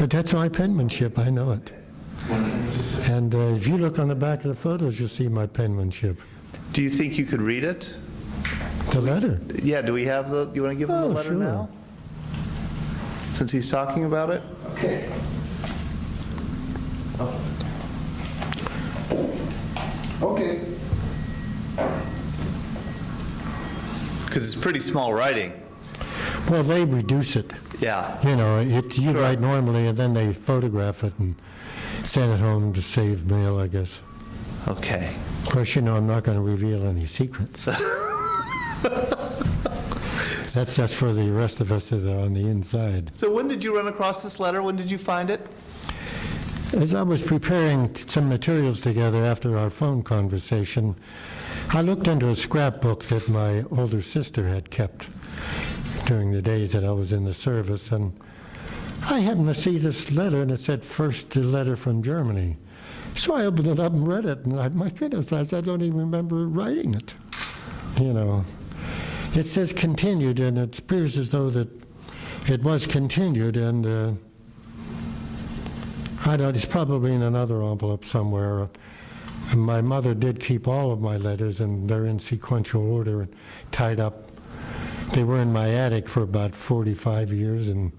But that's my penmanship, I know it. And if you look on the back of the photos, you'll see my penmanship. Do you think you could read it? The letter? Yeah, do we have the, you want to give him the letter sure. now? Since he's talking about it? Okay. Okay. Because it's pretty small writing. Well, they reduce it. Yeah. You know, you write normally, and then they photograph it and send it home to save mail, I guess. Okay. Of course, you know, I'm not going to reveal any secrets. That's just for the rest of us that are on the inside. So when did you run across this letter? When did you find it? As I was preparing some materials together after our phone conversation, I looked into a scrapbook that my older sister had kept during the days that I was in the service, and I happened to see this letter, and it said, "First letter from Germany." So I opened it up and read it, and my goodness, I don't even remember writing it. You know, it says continued, and it appears as though that it was continued, and I don't, it's probably in another envelope somewhere. And my mother did keep all of my letters, and they're in sequential order and tied up. They were in my attic for about 45 years, and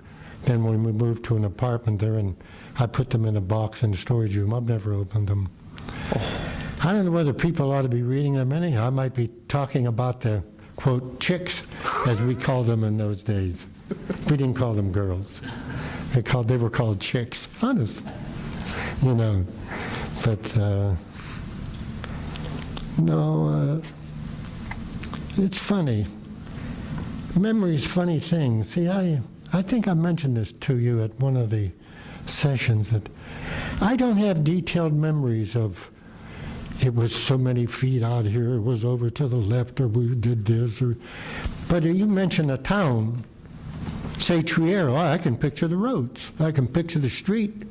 then when we moved to an apartment there, and I put them in a box in the storage room. I've never opened them. I don't know whether people ought to be reading them anyhow. I might be talking about the, quote, chicks, as we called them in those days. We didn't call them girls. They were called chicks, honest, you know. But no, it's funny. Memory's funny things. See, I think I mentioned this to you at one of the sessions, that I don't have detailed memories of it was so many feet out here, it was over to the left, or we did this, but you mention a town, say Trier, oh, I can picture the roads, I can picture the street,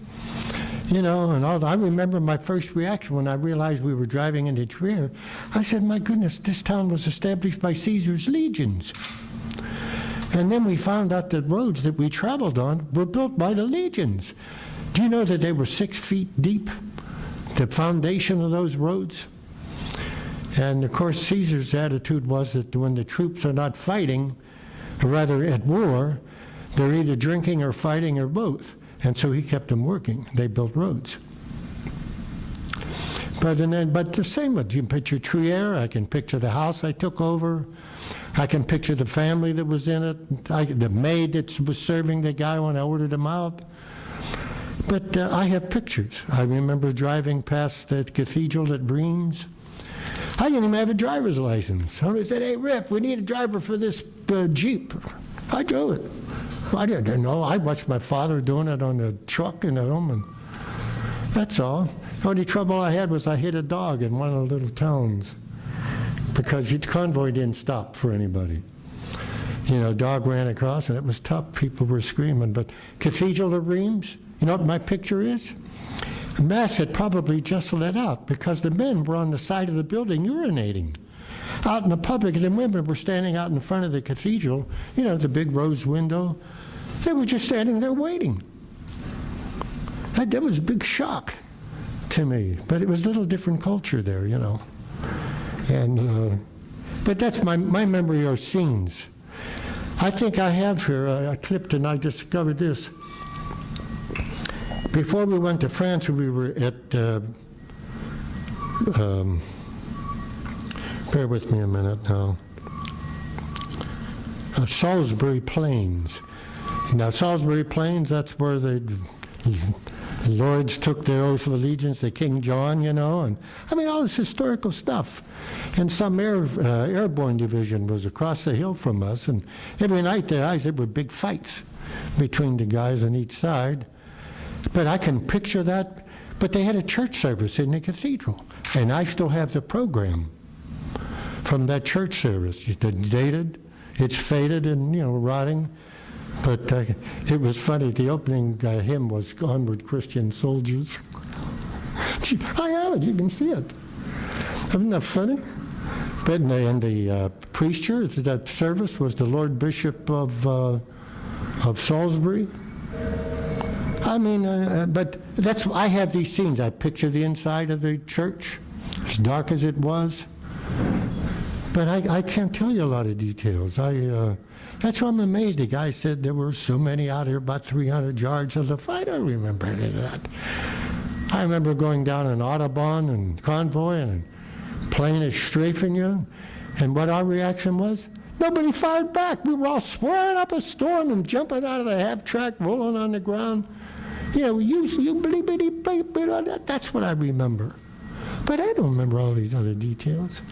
you know, and I remember my first reaction when I realized we were driving into Trier. I said, my goodness, this town was established by Caesar's legions. And then we found out that roads that we traveled on were built by the legions. Do you know that they were 6 feet deep, the foundation of those roads? And of course, Caesar's attitude was that when the troops are not fighting, or rather at war, they're either drinking or fighting or both. And so he kept them working. They built roads. But the same, you can picture Trier, I can picture the house I took over, I can picture the family that was in it, the maid that was serving the guy when I ordered him out. But I have pictures. I remember driving past the cathedral at Reims. I didn't even have a driver's license. Somebody said, hey, Riff, we need a driver for this Jeep. I drove it. I didn't know. I watched my father doing it on the truck in the home, and that's all. The only trouble I had was I hit a dog in one of the little towns because the convoy didn't stop for anybody. You know, dog ran across, and it was tough. People were screaming. But Cathedral of Reims, you know what my picture is? Mass had probably just let out because the men were on the side of the building urinating. Out in the public, and the women were standing out in front of the cathedral, you know, the big rose window. They were just standing there waiting. That was a big shock to me, but it was a little different culture there, you know. And but that's my memory are scenes. I think I have here a clip, and I discovered this. Before we went to France, we were at, bear with me a minute now, Salisbury Plains. Now, Salisbury Plains, that's where the lords took their oath of allegiance to King John, you know, and I mean, all this historical stuff. And some airborne division was across the hill from us, and every night there were big fights between the guys on each side. But I can picture that. But they had a church service in the cathedral, and I still have the program from that church service. It's dated, it's faded and, you know, rotting. But it was funny. The opening hymn was "Onward, Christian Soldiers." I have it. You can see it. Isn't that funny? But and the preacher at that service was the Lord Bishop of Salisbury. I mean, but I have these scenes. I picture the inside of the church, as dark as it was. But I can't tell you a lot of details. That's why I'm amazed. The guy said there were so many out here, about 300 yards of the fight. I don't remember any of that. I remember going down an Autobahn and convoy and a plane is strafing you. And what our reaction was? Nobody fired back. We were all swearing up a storm and jumping out of the half-track, rolling on the ground. You know, you bleep, that's what I remember. But I don't remember all these other details.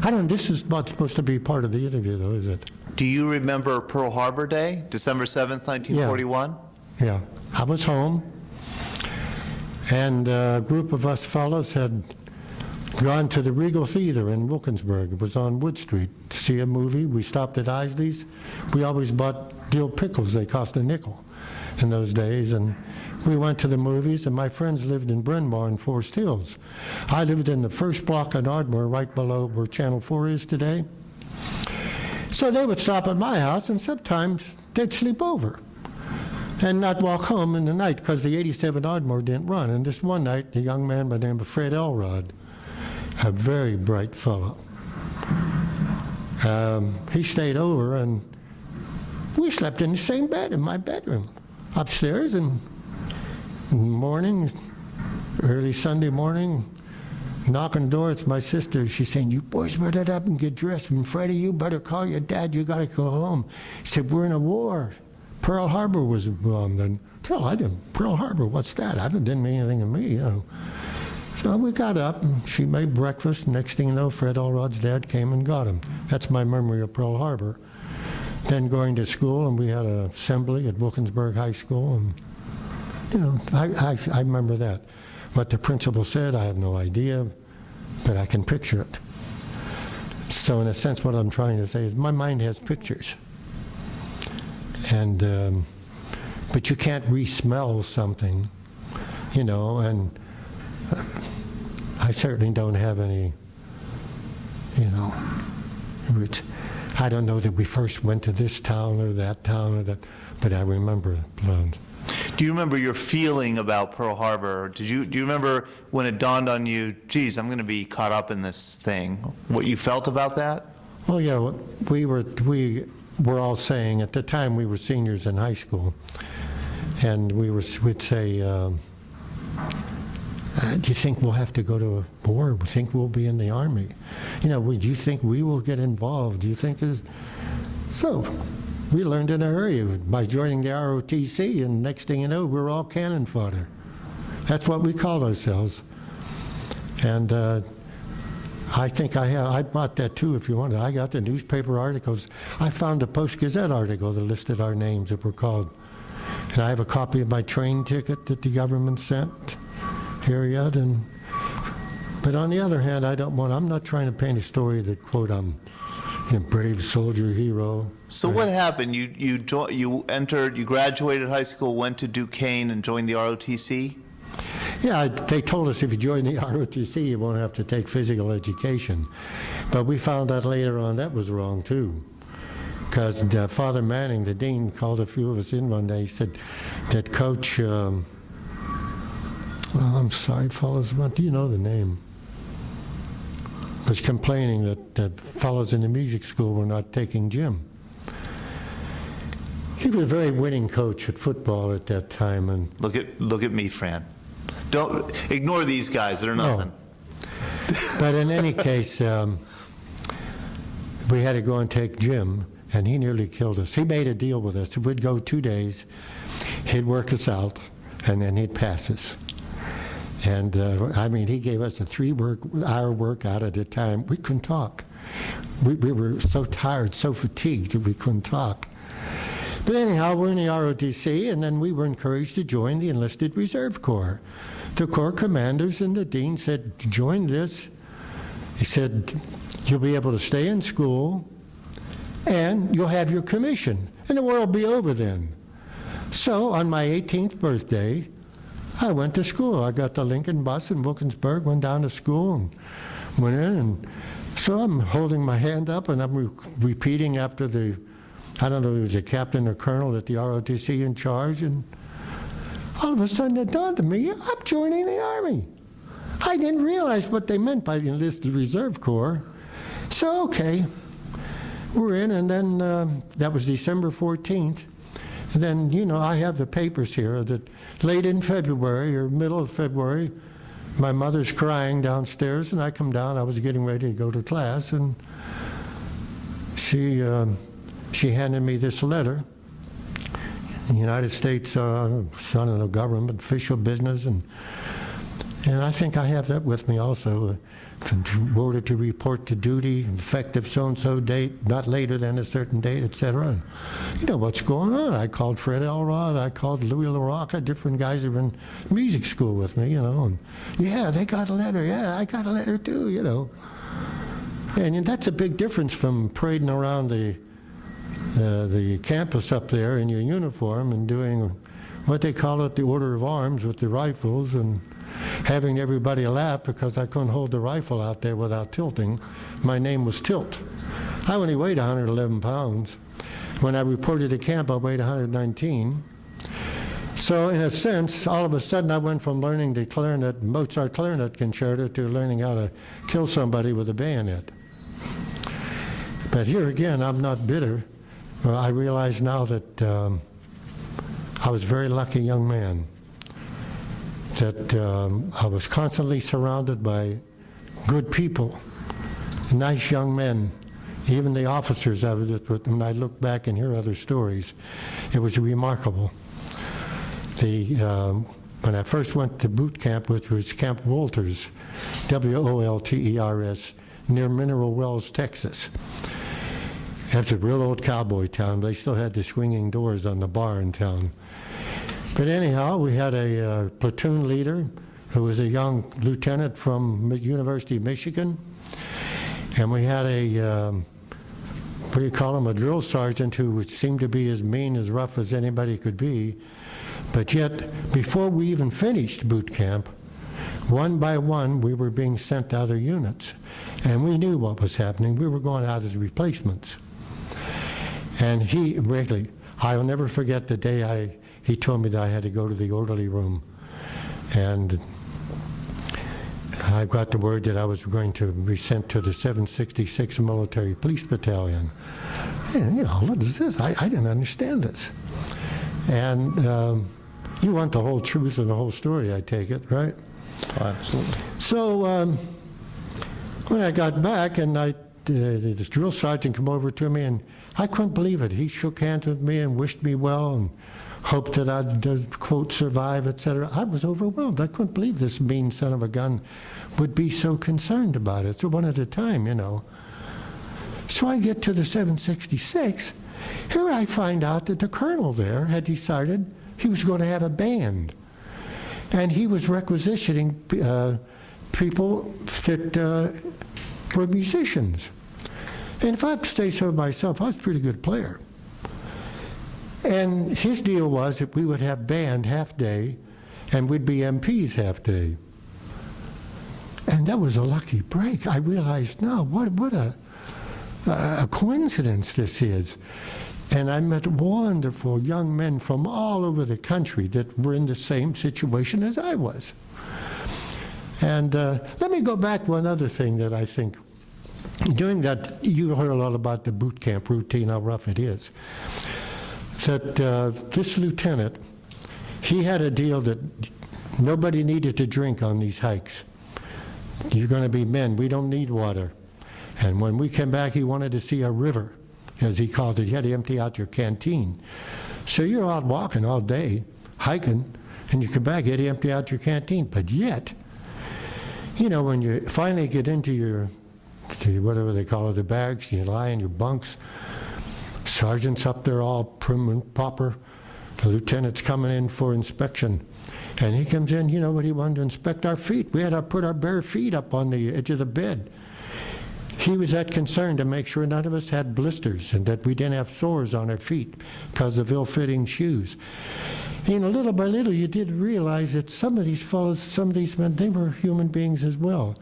This is not supposed to be part of the interview, though, is it? Do you remember Pearl Harbor Day, December 7th, 1941? Yeah. I was home, and a group of us fellows had gone to the Regal Theater in Wilkinsburg. It was on Wood Street to see a movie. We stopped at Isley's. We always bought dill pickles. They cost a nickel in those days, and we went to the movies, and my friends lived in Bryn Mawr in Forest Hills. I lived in the first block of Ardmore, right below where Channel 4 is today. So they would stop at my house, and sometimes they'd sleep over and not walk home in the night because the 87 Ardmore didn't run. And this one night, a young man by the name of Fred Elrod, a very bright fellow, he stayed over, and we slept in the same bed in my bedroom upstairs. And morning, early Sunday morning, knock on the door, it's my sister. She's saying, "You boys better get up and get dressed. And Freddie, you better call your dad. You got to go home." He said, "We're in a war. Pearl Harbor was bombed." And I didn't. Pearl Harbor, what's that? That didn't mean anything to me, you know. So we got up, and she made breakfast. Next thing you know, Fred Elrod's dad came and got him. That's my memory of Pearl Harbor. Then going to school, and we had an assembly at Wilkinsburg High School, and you know, I remember that. What the principal said, I have no idea, but I can picture it. So in a sense, what I'm trying to say is my mind has pictures. And, but you can't re-smell something, you know, and I certainly don't have any, you know, I don't know that we first went to this town or that, but I remember plans. Do you remember your feeling about Pearl Harbor? Do you remember when it dawned on you, geez, I'm going to be caught up in this thing? What you felt about that? Well, yeah, we were all saying, at the time we were seniors in high school, and we'd say, do you think we'll have to go to a war? Do you think we'll be in the Army? You know, do you think we will get involved? Do you think this? So we learned in a hurry by joining the ROTC, and next thing you know, we're all cannon fodder. That's what we called ourselves. And I think I bought that too, if you wanted. I got the newspaper articles. I found a Post-Gazette article that listed our names that were called. And I have a copy of my train ticket that the government sent here yet. But on the other hand, I'm not trying to paint a story that, quote, I'm a brave soldier hero. So what happened? You graduated high school, went to Duquesne, and joined the ROTC? Yeah, they told us if you join the ROTC, you won't have to take physical education. But we found out later on that was wrong, too. Because Father Manning, the dean, called a few of us in one day. He said that Coach, well, I'm sorry, fellas, what do you know the name? Was complaining that fellows in the music school were not taking gym. He was a very winning coach at football at that time. And look at me, Fran. Don't ignore these guys. They're nothing. No. But in any case, we had to go and take gym, and he nearly killed us. He made a deal with us. We'd go 2 days, he'd work us out, and then he'd pass us. And I mean, he gave us a 3-hour workout at a time. We couldn't talk. We were so tired, so fatigued that we couldn't talk. But anyhow, we're in the ROTC, and then we were encouraged to join the enlisted reserve corps. The corps commanders and the dean said, join this. He said, you'll be able to stay in school, and you'll have your commission, and the war will be over then. So on my 18th birthday, I went to school. I got the Lincoln bus in Wilkinsburg, went down to school, and went in. And so I'm holding my hand up, and I'm repeating after the I don't know if he was a captain or colonel at the ROTC in charge, and all of a sudden it dawned on me, I'm joining the Army. I didn't realize what they meant by the enlisted reserve corps. So, okay, we're in, and then that was December 14th. And then, you know, I have the papers here that late in February or middle of February, my mother's crying downstairs, and I come down. I was getting ready to go to class, and she handed me this letter. The United States, son of the government, official business, and I think I have that with me also. Order to report to duty, effective so-and-so date, not later than a certain date, etc. And you know what's going on. I called Fred Elrod, I called Louis LaRocca, different guys who were in music school with me, you know. And yeah, they got a letter. Yeah, I got a letter too, you know. And that's a big difference from parading around the campus up there in your uniform and doing what they call it the order of arms with the rifles, and having everybody laugh because I couldn't hold the rifle out there without tilting. My name was Tilt. I only weighed 111 pounds. When I reported to camp, I weighed 119. So in a sense, all of a sudden I went from learning the clarinet, Mozart clarinet concerto, to learning how to kill somebody with a bayonet. But here again, I'm not bitter. I realize now that I was a very lucky young man, that I was constantly surrounded by good people, nice young men, even the officers I was with. When I look back and hear other stories, it was remarkable. When I first went to boot camp, which was Camp Wolters, Wolters, near Mineral Wells, Texas. That's a real old cowboy town. They still had the swinging doors on the bar in town. But anyhow, we had a platoon leader who was a young lieutenant from University of Michigan. And we had a, what do you call him, a drill sergeant who seemed to be as mean, as rough as anybody could be. But yet, before we even finished boot camp, one by one, we were being sent to other units. And we knew what was happening. We were going out as replacements. And he really, I'll never forget the day he told me that I had to go to the orderly room. And I got the word that I was going to be sent to the 766 Military Police Battalion. And, you know, what is this? I didn't understand this. And you want the whole truth and the whole story, I take it, right? Oh, absolutely. So when I got back, and the drill sergeant came over to me, and I couldn't believe it. He shook hands with me and wished me well and hoped that I'd, quote, survive, etc. I was overwhelmed. I couldn't believe this mean son of a gun would be so concerned about it. So one at a time, you know. So I get to the 766. Here I find out that the colonel there had decided he was going to have a band. And he was requisitioning people that were musicians. And if I have to say so myself, I was a pretty good player. And his deal was that we would have band half day and we'd be MPs half day. And that was a lucky break. I realized now what a coincidence this is. And I met wonderful young men from all over the country that were in the same situation as I was. And let me go back one other thing that I think, doing that, you heard a lot about the boot camp routine, how rough it is. That this lieutenant, he had a deal that nobody needed to drink on these hikes. You're going to be men, we don't need water. And when we came back, he wanted to see a river, as he called it. You had to empty out your canteen. So you're out walking all day, hiking, and you come back, you had to empty out your canteen. But yet, you know, when you finally get into your, whatever they call it, the barracks, you lie in your bunks, sergeant's up there all prim and proper, the lieutenant's coming in for inspection. And he comes in, you know what, he wanted to inspect our feet. We had to put our bare feet up on the edge of the bed. He was that concerned to make sure none of us had blisters and that we didn't have sores on our feet because of ill-fitting shoes. And little by little, you did realize that some of these fellows, some of these men, they were human beings as well.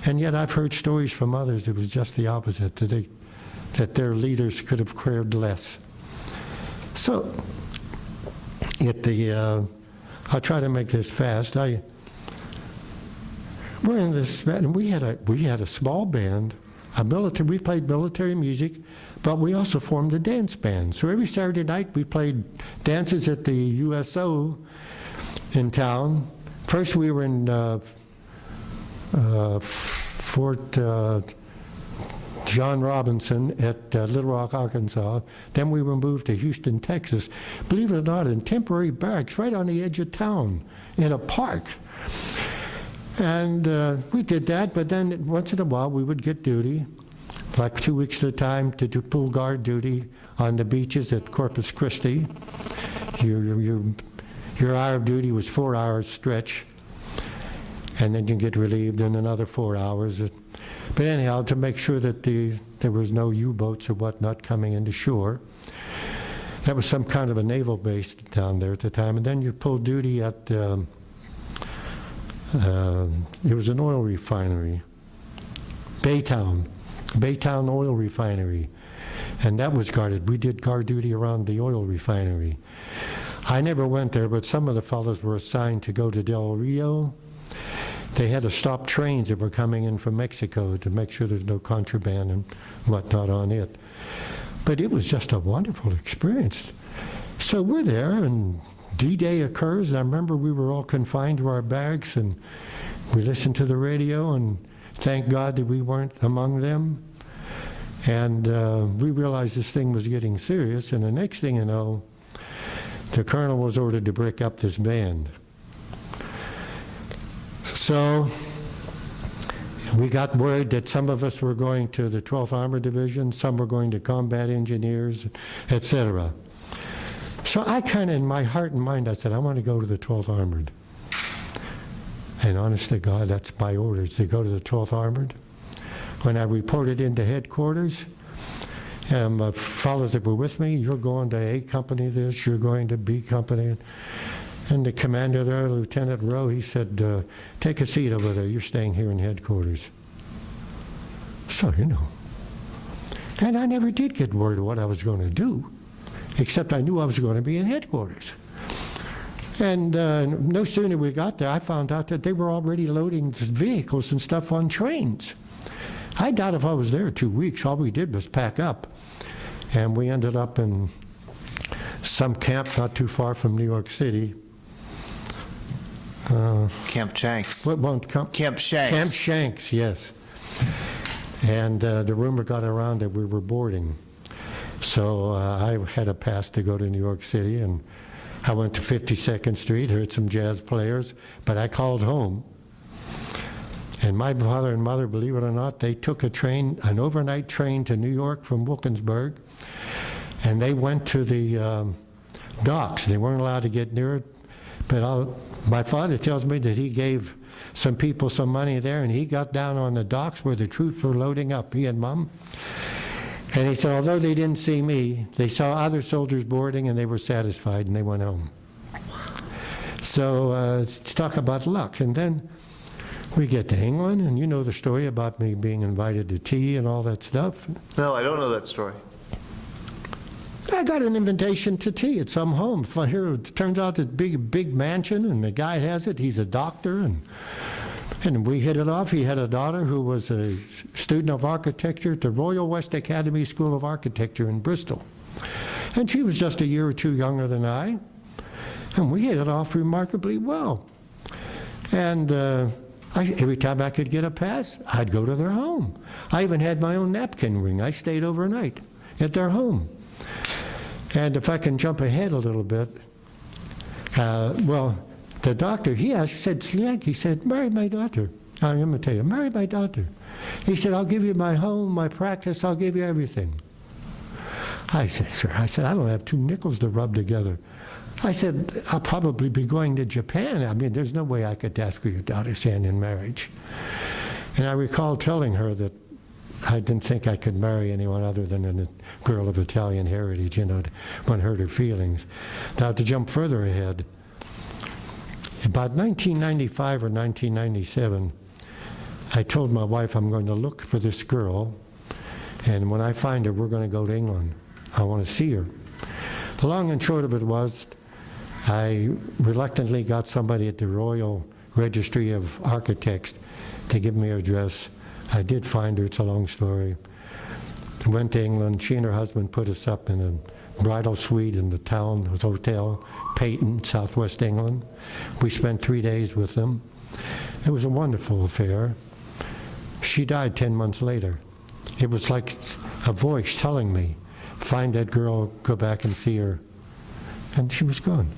And yet I've heard stories from others that was just the opposite, that that their leaders could have cared less. So, I'll try to make this fast. We're in this band, and we had a small band, we played military music, but we also formed a dance band. So every Saturday night we played dances at the USO in town. First we were in Fort John Robinson at Little Rock, Arkansas. Then we were moved to Houston, Texas. Believe it or not, in temporary barracks right on the edge of town in a park. And we did that, but then once in a while we would get duty, like 2 weeks at a time, to do pool guard duty on the beaches at Corpus Christi. Your hour of duty was 4 hours stretch, and then you get relieved in another 4 hours. But anyhow, to make sure that there was no U-boats or whatnot coming into shore. That was some kind of a naval base down there at the time. And then you pulled duty at, it was an oil refinery, Baytown Oil Refinery. And that was guarded. We did guard duty around the oil refinery. I never went there, but some of the fellows were assigned to go to Del Rio. They had to stop trains that were coming in from Mexico to make sure there's no contraband and whatnot on it. But it was just a wonderful experience. So we're there, and D-Day occurs, and I remember we were all confined to our barracks, and we listened to the radio, and thank God that we weren't among them. And we realized this thing was getting serious, and the next thing you know, the colonel was ordered to break up this band. So we got word that some of us were going to the 12th Armored Division, some were going to combat engineers, etc. So I kind of, in my heart and mind, I said, I want to go to the 12th Armored. And honest to God, that's my orders, to go to the 12th Armored. When I reported into headquarters, the fellows that were with me, you're going to A Company this, you're going to B Company. And the commander there, Lieutenant Rowe, he said, take a seat over there, you're staying here in headquarters. So, you know. And I never did get word of what I was going to do, except I knew I was going to be in headquarters. And no sooner we got there, I found out that they were already loading vehicles and stuff on trains. I doubt if I was there 2 weeks. All we did was pack up. And we ended up in some camp not too far from New York City. Camp Shanks. Camp Shanks. Camp Shanks, yes. And the rumor got around that we were boarding. So I had a pass to go to New York City, and I went to 52nd Street, heard some jazz players, but I called home. And my father and mother, believe it or not, they took a train, an overnight train to New York from Wilkinsburg, and they went to the docks. They weren't allowed to get near it, but my father tells me that he gave some people some money there, and he got down on the docks where the troops were loading up, he and Mom. And he said, although they didn't see me, they saw other soldiers boarding, and they were satisfied, and they went home. So let's talk about luck. And then we get to England, and you know the story about me being invited to tea and all that stuff. No, I don't know that story. I got an invitation to tea at some home. Here, it turns out this big mansion, and the guy has it. He's a doctor, and we hit it off. He had a daughter who was a student of architecture at the Royal West Academy School of Architecture in Bristol. And she was just a year or two younger than I, and we hit it off remarkably well. And every time I could get a pass, I'd go to their home. I even had my own napkin ring. I stayed overnight at their home. And if I can jump ahead a little bit, well, the doctor, he said, marry my daughter. I imitated him, marry my daughter. He said, I'll give you my home, my practice, I'll give you everything. I said, sir, I don't have 2 nickels to rub together. I said, I'll probably be going to Japan. I mean, there's no way I could ask for your daughter's hand in marriage. And I recall telling her that I didn't think I could marry anyone other than a girl of Italian heritage, you know, one hurt her feelings. Now, to jump further ahead, about 1995 or 1997, I told my wife I'm going to look for this girl, And when I find her, we're going to go to England. I want to see her. The long and short of it was, I reluctantly got somebody at the Royal Registry of Architects to give me her address. I did find her, it's a long story. Went to England. She and her husband put us up in a bridal suite in the town hotel, Peyton, southwest England. We spent 3 days with them. It was a wonderful affair. She died 10 months later. It was like a voice telling me, find that girl, go back and see her. And she was gone.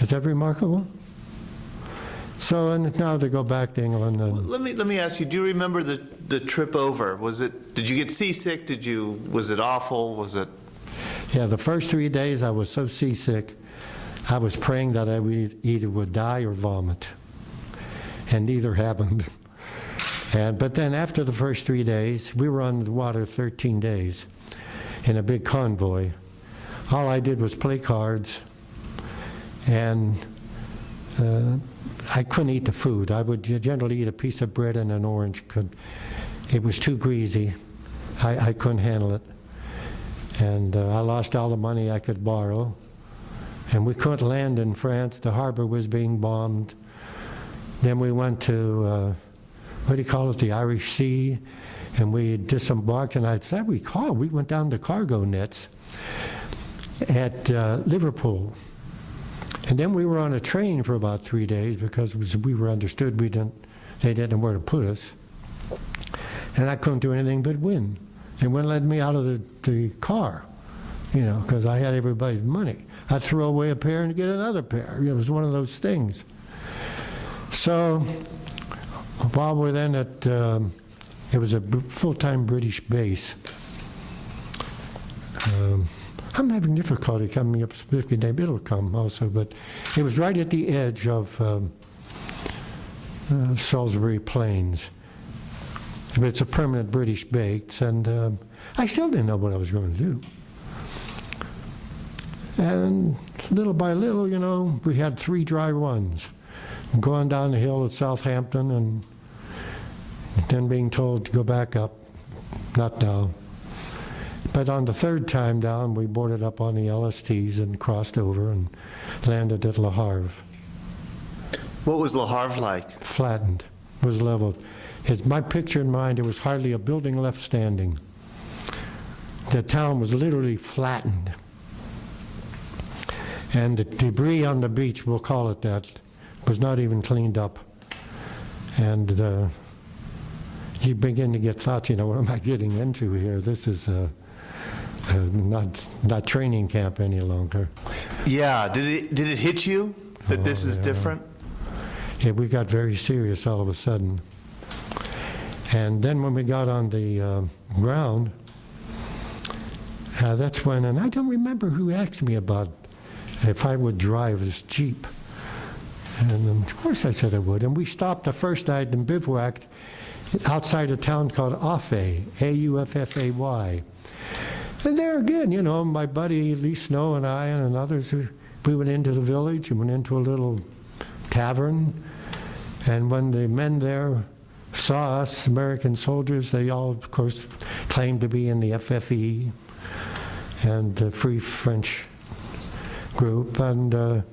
Is that remarkable? So, and now they go back to England. And Let me ask you, do you remember the trip over? Did you get seasick? Was it awful? Was it? yeah, the first 3 days I was so seasick, I was praying that I either would die or vomit. And neither happened. But then after the first 3 days, we were on the water 13 days in a big convoy. All I did was play cards, and I couldn't eat the food. I would generally eat a piece of bread and an orange. It was too greasy. I couldn't handle it. And I lost all the money I could borrow. And we couldn't land in France. The harbor was being bombed. Then we went to, what do you call it, the Irish Sea, and we disembarked, and as I recall, we went down to cargo nets at Liverpool. And then we were on a train for about 3 days because we were understood they didn't know where to put us. And I couldn't do anything but win. They wouldn't let me out of the car, because I had everybody's money. I'd throw away a pair and get another pair. It was one of those things. So while we're then at, it was a full-time British base. I'm having difficulty coming up with a specific name. It'll come also, but it was right at the edge of Salisbury Plains. But it's a permanent British base, and I still didn't know what I was going to do. And little by little, we had 3 dry runs. Going down the hill at Southampton and then being told to go back up, not down. But on the 3rd time down, we boarded up on the LSTs and crossed over and landed at Le Havre. What was Le Havre like? Flattened, was leveled. My picture in mind, there was hardly a building left standing. The town was literally flattened. And the debris on the beach, we'll call it that, was not even cleaned up. And you begin to get thoughts, what am I getting into here? This is not training camp any longer. Yeah, did it hit you that this is different? Yeah, we got very serious all of a sudden. And then when we got on the ground, that's when, and I don't remember who asked me about if I would drive this Jeep. And of course I said I would. And we stopped the first night and bivouacked outside a town called Auffay, A-U-F-F-A-Y. And there again, my buddy Lee Snow and I and others, we went into the village and went into a little tavern. And when the men there saw us, American soldiers, they all, of course, claimed to be in the FFE and the Free French group. And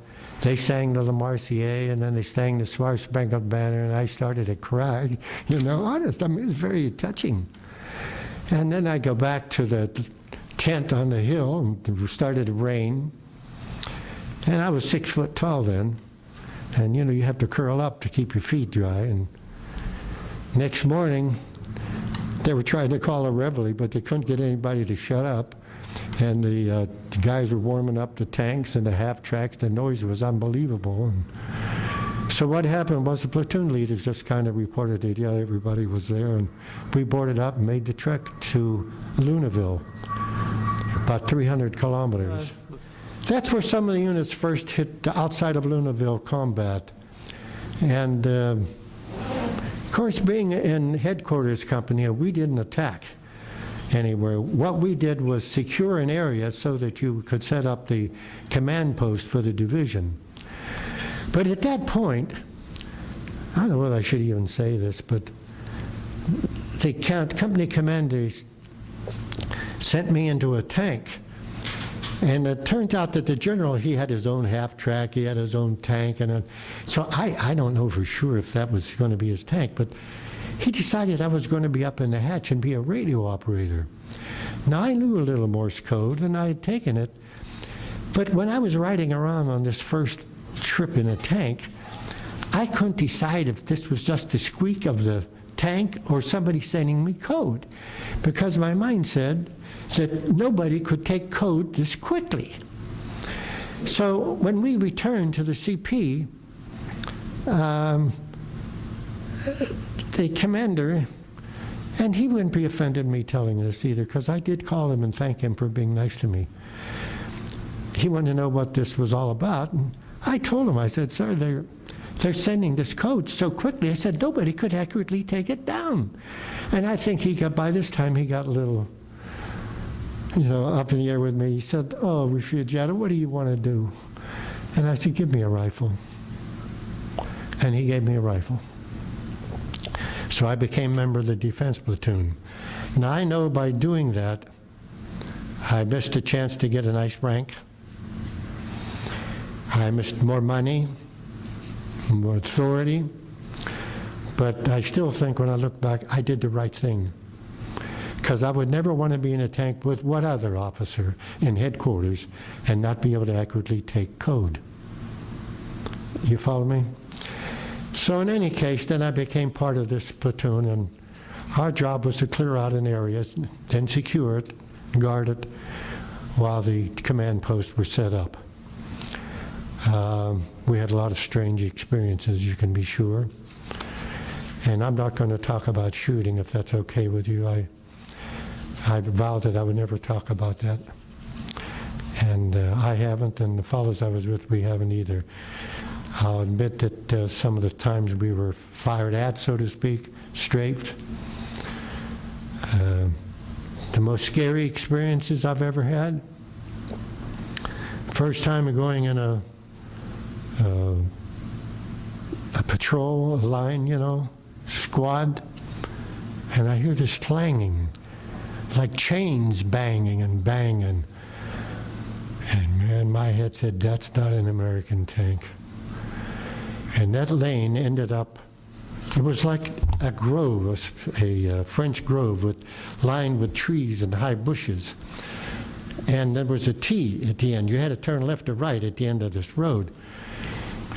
they sang the Marseillaise, and then they sang the Star Spangled Banner, and I started to cry. Honest, it was very touching. And then I go back to the tent on the hill, and it started to rain. And I was 6 foot tall then. And you have to curl up to keep your feet dry. And next morning, they were trying to call a reveille, but they couldn't get anybody to shut up. And the guys were warming up the tanks and the half tracks. The noise was unbelievable. And so what happened was the platoon leaders just kind of reported that, yeah, everybody was there. And we boarded up and made the trek to Luneville, about 300 kilometers. That's where some of the units first hit the outside of Luneville combat. And of course, being in headquarters company, we didn't attack anywhere. What we did was secure an area so that you could set up the command post for the division. But at that point, I don't know whether I should even say this, but the company commanders sent me into a tank. And it turns out that the general, he had his own half-track, he had his own tank, and so I don't know for sure if that was going to be his tank, but he decided I was going to be up in the hatch and be a radio operator. Now, I knew a little Morse code, and I had taken it, but when I was riding around on this first trip in a tank, I couldn't decide if this was just the squeak of the tank or somebody sending me code, because my mind said that nobody could take code this quickly. So when we returned to the CP, the commander, and he wouldn't be offended me telling this either, because I did call him and thank him for being nice to me. He wanted to know what this was all about, and I told him, I said, sir, they're sending this code so quickly. I said, nobody could accurately take it down. And I think by this time he got a little, up in the air with me. He said, oh, Rifugiato, what do you want to do? And I said, give me a rifle. And he gave me a rifle. So I became a member of the defense platoon. Now I know by doing that, I missed a chance to get a nice rank. I missed more money, more authority, but I still think when I look back, I did the right thing. Because I would never want to be in a tank with what other officer in headquarters and not be able to accurately take code. You follow me? So in any case, then I became part of this platoon, and our job was to clear out an area, then secure it, guard it, while the command posts were set up. We had a lot of strange experiences, you can be sure. And I'm not going to talk about shooting, if that's okay with you. I vowed that I would never talk about that. And I haven't, and the fellows I was with, we haven't either. I'll admit that some of the times we were fired at, so to speak, strafed. The most scary experiences I've ever had. First time going in a patrol line, squad, and I hear this clanging, like chains banging and banging. And man, my head said, that's not an American tank. And that lane ended up, it was like a grove, a French grove lined with trees and high bushes. And there was a T at the end. You had to turn left or right at the end of this road.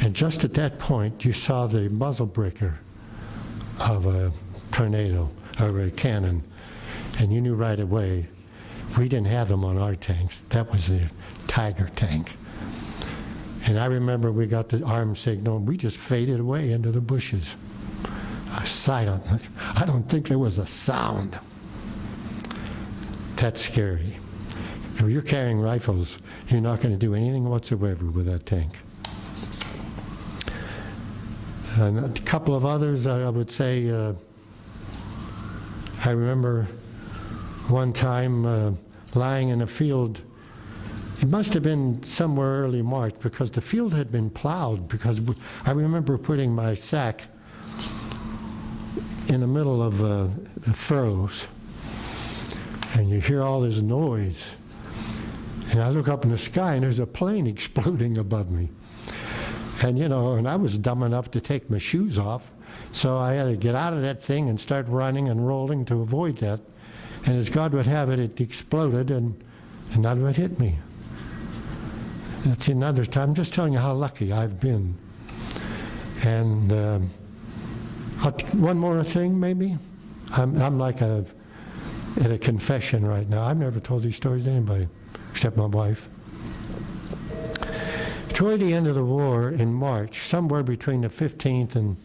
And just at that point, you saw the muzzle breaker of a tornado or a cannon. And you knew right away, we didn't have them on our tanks. That was the Tiger tank. And I remember we got the arm signal, and we just faded away into the bushes. Silent. I don't think there was a sound. That's scary. If you're carrying rifles, you're not going to do anything whatsoever with that tank. And a couple of others, I would say, I remember one time lying in a field. It must have been somewhere early March, because the field had been plowed, because I remember putting my sack in the middle of the furrows, and you hear all this noise. And I look up in the sky, and there's a plane exploding above me. And and I was dumb enough to take my shoes off, so I had to get out of that thing and start running and rolling to avoid that. And as God would have it, it exploded, and none of it hit me. That's another time. I'm just telling you how lucky I've been. And one more thing, maybe. I'm like at a confession right now. I've never told these stories to anybody except my wife. Toward the end of the war in March, somewhere between the 15th and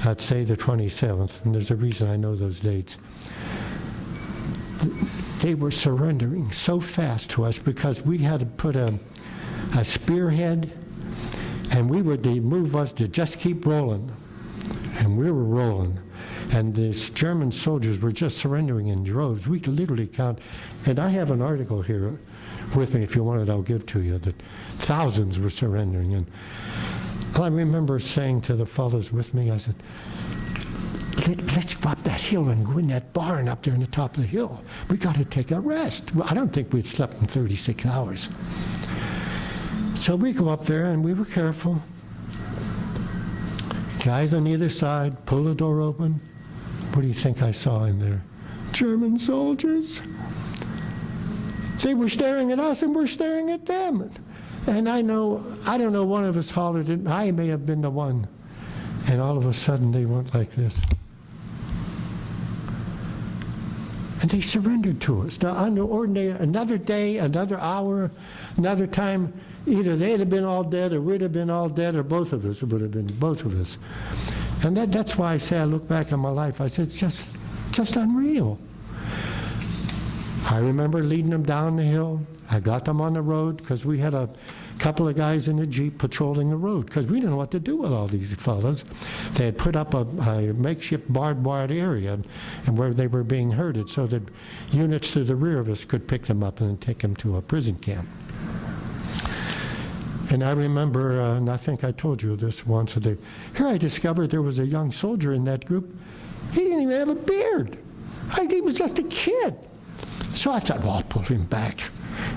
I'd say the 27th, and there's a reason I know those dates, they were surrendering so fast to us because we had to put a spearhead, and we would move us to just keep rolling. And we were rolling. And these German soldiers were just surrendering in droves. We could literally count, and I have an article here with me, if you want it, I'll give to you, that thousands were surrendering. And I remember saying to the fellows with me, I said, let's go up that hill and go in that barn up there on the top of the hill. We got to take a rest. Well, I don't think we'd slept in 36 hours. So we go up there, and we were careful. Guys on either side, pull the door open. What do you think I saw in there? German soldiers. They were staring at us, and we're staring at them. And I don't know, one of us hollered, and I may have been the one. And all of a sudden, they went like this. And they surrendered to us. Now, under ordinary, another day, another hour, another time, either they'd have been all dead, or we'd have been all dead, or both of us would have been, both of us. And that's why I say I look back on my life, I said, it's just unreal. I remember leading them down the hill. I got them on the road, because we had a couple of guys in a Jeep patrolling the road, because we didn't know what to do with all these fellas. They had put up a makeshift barbed wire area and where they were being herded, so that units to the rear of us could pick them up and take them to a prison camp. And I remember, and I think I told you this once, here I discovered there was a young soldier in that group. He didn't even have a beard. He was just a kid. So I thought, well, I'll pull him back.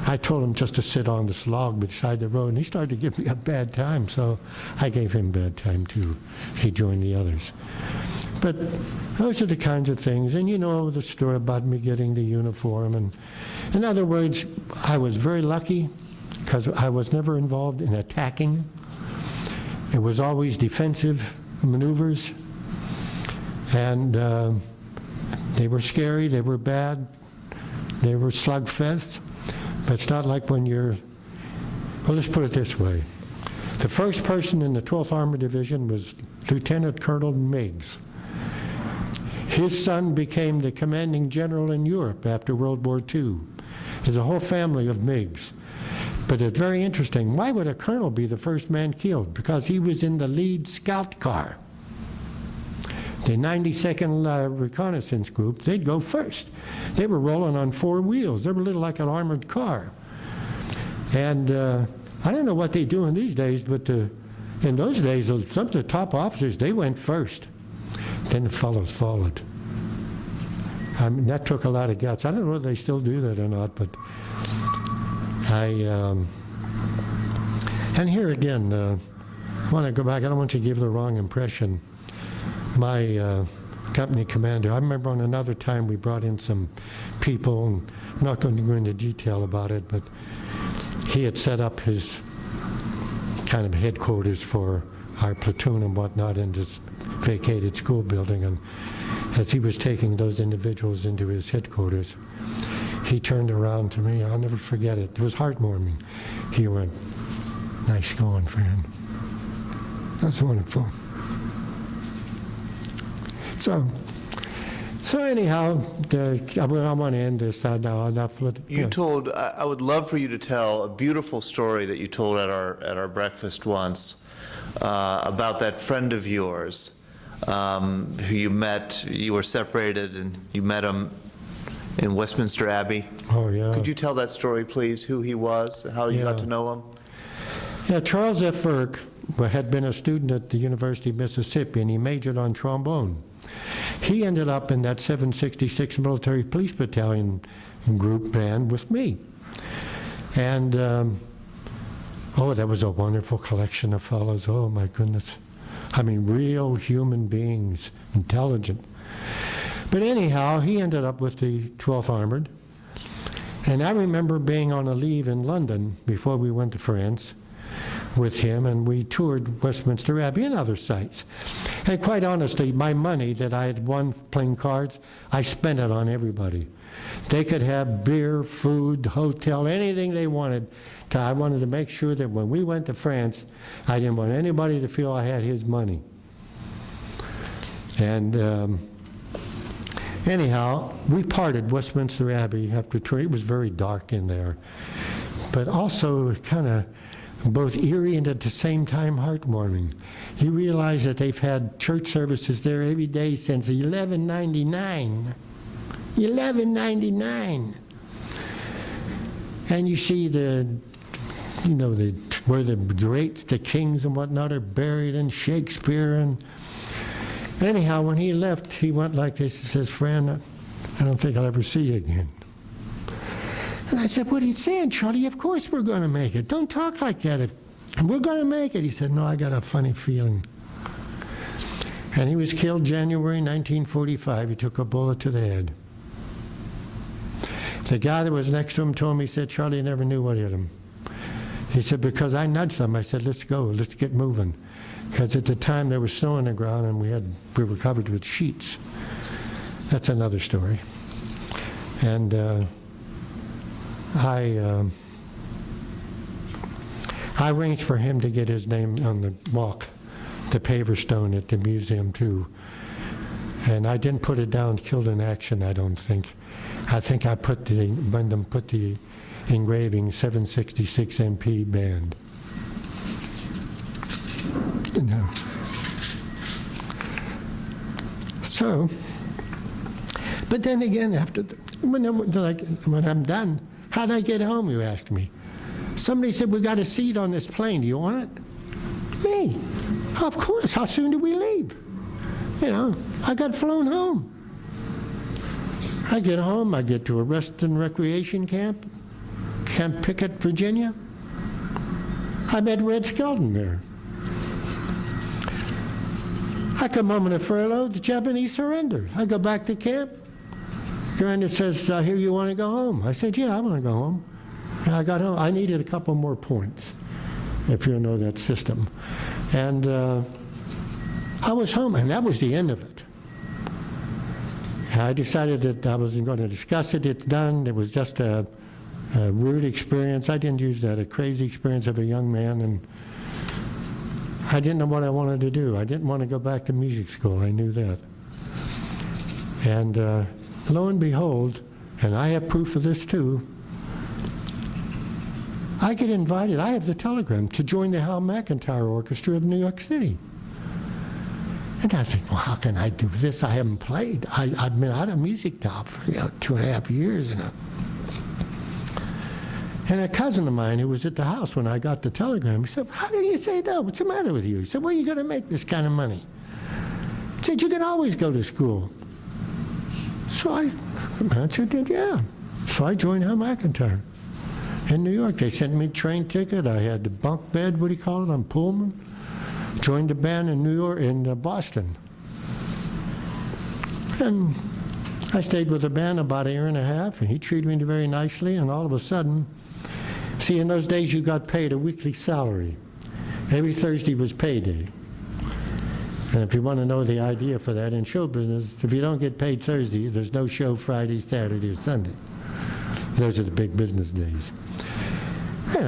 I told him just to sit on this log beside the road, and he started to give me a bad time, so I gave him a bad time too. He joined the others. But those are the kinds of things, and you know the story about me getting the uniform. And in other words, I was very lucky, because I was never involved in attacking. It was always defensive maneuvers, and they were scary, they were bad, they were slugfests. But it's not like when you're, well, let's put it this way. The first person in the 12th Armored Division was Lieutenant Colonel Meigs. His son became the commanding general in Europe after World War II. There's a whole family of Meigs. But it's very interesting. Why would a colonel be the first man killed? Because he was in the lead scout car. The 92nd Reconnaissance Group, they'd go first. They were rolling on 4 wheels. They were a little like an armored car. And I don't know what they do in these days, but in those days, some of the top officers, they went first. Then the fellows followed. I mean, that took a lot of guts. I don't know if they still do that or not, but and here again, I want to go back. I don't want to give the wrong impression. My company commander, I remember on another time we brought in some people, and I'm not going to go into detail about it, but he had set up his kind of headquarters for our platoon and whatnot in this vacated school building. And as he was taking those individuals into his headquarters, he turned around to me. I'll never forget it. It was heartwarming. He went, "Nice going, Fran." That's wonderful. So anyhow, I want to end this now. You told, I would love for you to tell a beautiful story that you told at our breakfast once about that friend of yours who you met. You were separated, and you met him in Westminster Abbey. Oh, yeah. Could you tell that story, please, who he was, how you got to know him? Yeah, Charles F. Burke had been a student at the University of Mississippi, and he majored on trombone. He ended up in that 766 Military Police Battalion group band with me. And, that was a wonderful collection of fellows. Oh, my goodness. I mean, real human beings, intelligent. But anyhow, he ended up with the 12th Armored. And I remember being on a leave in London before we went to France with him, and we toured Westminster Abbey and other sites. And quite honestly, my money that I had won playing cards, I spent it on everybody. They could have beer, food, hotel, anything they wanted. I wanted to make sure that when we went to France, I didn't want anybody to feel I had his money. And anyhow, we parted Westminster Abbey after tour. It was very dark in there, but also kind of both eerie and at the same time heartwarming. You realize that they've had church services there every day since 1199. 1199. And you see where the greats, the kings and whatnot are buried, and Shakespeare, and Anyhow, when he left, he went like this. He says, "Fran, I don't think I'll ever see you again." And I said, "What are you saying, Charlie? Of course we're going to make it. Don't talk like that. We're going to make it." He said, "No, I got a funny feeling." And he was killed January 1945. He took a bullet to the head. The guy that was next to him told me, he said, "Charlie never knew what hit him." He said, "Because I nudged him. I said, let's go, let's get moving." Because at the time there was snow on the ground and we were covered with sheets. That's another story. And I arranged for him to get his name on the walk, the paver stone at the museum too. And I didn't put it down, killed in action, I don't think. I think I put the engraving 766 MP band. You know. So, but then again, when I'm done, how'd I get home, you asked me. Somebody said, "We got a seat on this plane, do you want it?" Me, of course, how soon do we leave? You know, I got flown home. I get home, I get to a rest and recreation camp, Camp Pickett, Virginia. I met Red Skelton there. I come home in a furlough, the Japanese surrender. I go back to camp. Commander says, "I hear you want to go home." I said, "Yeah, I want to go home." And I got home. I needed a couple more points, if you know that system. And I was home, and that was the end of it. I decided that I wasn't going to discuss it. It's done. It was just a weird experience. I didn't use that, a crazy experience of a young man, and I didn't know what I wanted to do. I didn't want to go back to music school. I knew that. And lo and behold, and I have proof of this too, I get invited, I have the telegram, to join the Hal McIntyre Orchestra of New York City. And I think, well, how can I do this? I haven't played. I've been out of music now for 2.5 years. And a cousin of mine who was at the house when I got the telegram, he said, "How do you say no? What's the matter with you?" He said, "Where are you going to make this kind of money?" He said, "You can always go to school." So I answered, "Yeah." So I joined Hal McIntyre in New York. They sent me a train ticket. I had the bunk bed, what do you call it, on Pullman. Joined the band in New York, in Boston. And I stayed with the band about 1.5 years, and he treated me very nicely, and all of a sudden, see, in those days you got paid a weekly salary. Every Thursday was payday. And if you want to know the idea for that in show business, if you don't get paid Thursday, there's no show Friday, Saturday, or Sunday. Those are the big business days. And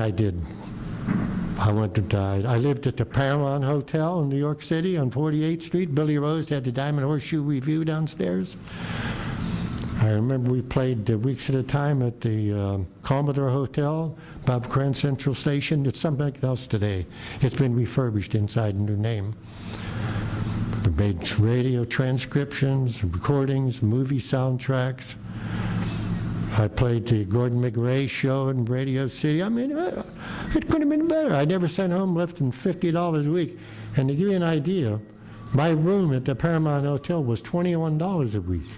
I went to die. I lived at the Paramount Hotel in New York City on 48th Street. Billy Rose had the Diamond Horseshoe Review downstairs. I remember we played weeks at a time at the Commodore Hotel, above Grand Central Station. It's something else today. It's been refurbished inside, a new name. We made radio transcriptions, recordings, movie soundtracks. I played the Gordon McRae show in Radio City. I mean, it could have been better. I never sent home less than $50 a week. And to give you an idea, my room at the Paramount Hotel was $21 a week.